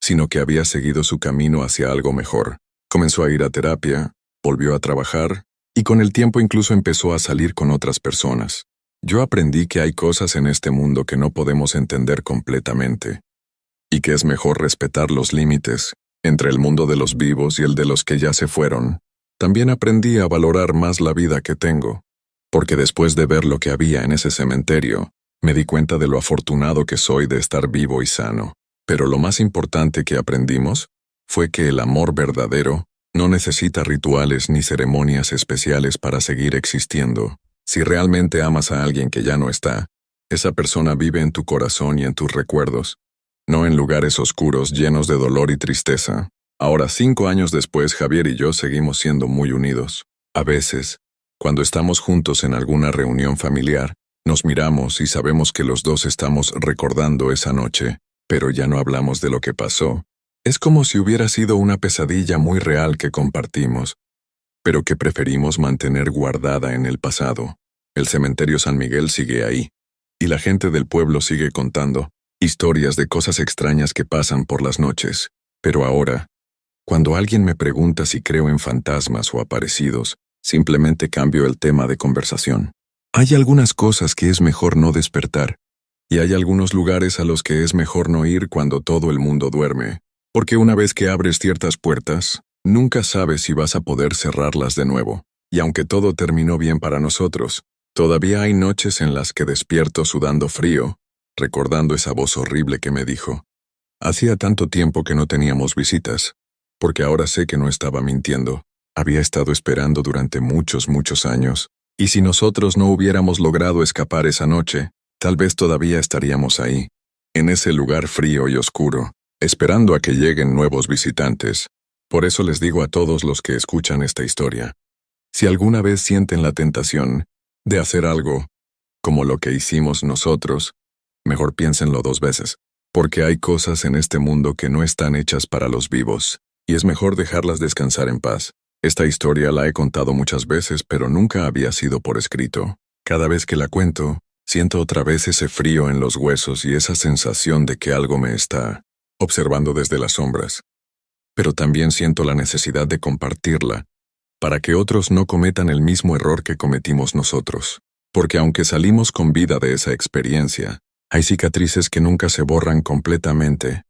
sino que había seguido su camino hacia algo mejor. Comenzó a ir a terapia, volvió a trabajar, y con el tiempo incluso empezó a salir con otras personas. Yo aprendí que hay cosas en este mundo que no podemos entender completamente, y que es mejor respetar los límites entre el mundo de los vivos y el de los que ya se fueron. También aprendí a valorar más la vida que tengo, porque después de ver lo que había en ese cementerio, me di cuenta de lo afortunado que soy de estar vivo y sano. Pero lo más importante que aprendimos fue que el amor verdadero no necesita rituales ni ceremonias especiales para seguir existiendo. Si realmente amas a alguien que ya no está, esa persona vive en tu corazón y en tus recuerdos, no en lugares oscuros llenos de dolor y tristeza. Ahora, 5 años después, Javier y yo seguimos siendo muy unidos. A veces, cuando estamos juntos en alguna reunión familiar, nos miramos y sabemos que los dos estamos recordando esa noche, pero ya no hablamos de lo que pasó. Es como si hubiera sido una pesadilla muy real que compartimos, pero que preferimos mantener guardada en el pasado. El cementerio San Miguel sigue ahí, y la gente del pueblo sigue contando historias de cosas extrañas que pasan por las noches. Pero ahora, cuando alguien me pregunta si creo en fantasmas o aparecidos, simplemente cambio el tema de conversación. Hay algunas cosas que es mejor no despertar, y hay algunos lugares a los que es mejor no ir cuando todo el mundo duerme, porque una vez que abres ciertas puertas, nunca sabes si vas a poder cerrarlas de nuevo. Y aunque todo terminó bien para nosotros, todavía hay noches en las que despierto sudando frío, recordando esa voz horrible que me dijo. Hacía tanto tiempo que no teníamos visitas, porque ahora sé que no estaba mintiendo. Había estado esperando durante muchos años, y si nosotros no hubiéramos logrado escapar esa noche, tal vez todavía estaríamos ahí, en ese lugar frío y oscuro, esperando a que lleguen nuevos visitantes. Por eso les digo a todos los que escuchan esta historia, si alguna vez sienten la tentación de hacer algo como lo que hicimos nosotros, mejor piénsenlo 2 veces, porque hay cosas en este mundo que no están hechas para los vivos, y es mejor dejarlas descansar en paz. Esta historia la he contado muchas veces, pero nunca había sido por escrito. Cada vez que la cuento, siento otra vez ese frío en los huesos y esa sensación de que algo me está observando desde las sombras. Pero también siento la necesidad de compartirla, para que otros no cometan el mismo error que cometimos nosotros. Porque aunque salimos con vida de esa experiencia, hay cicatrices que nunca se borran completamente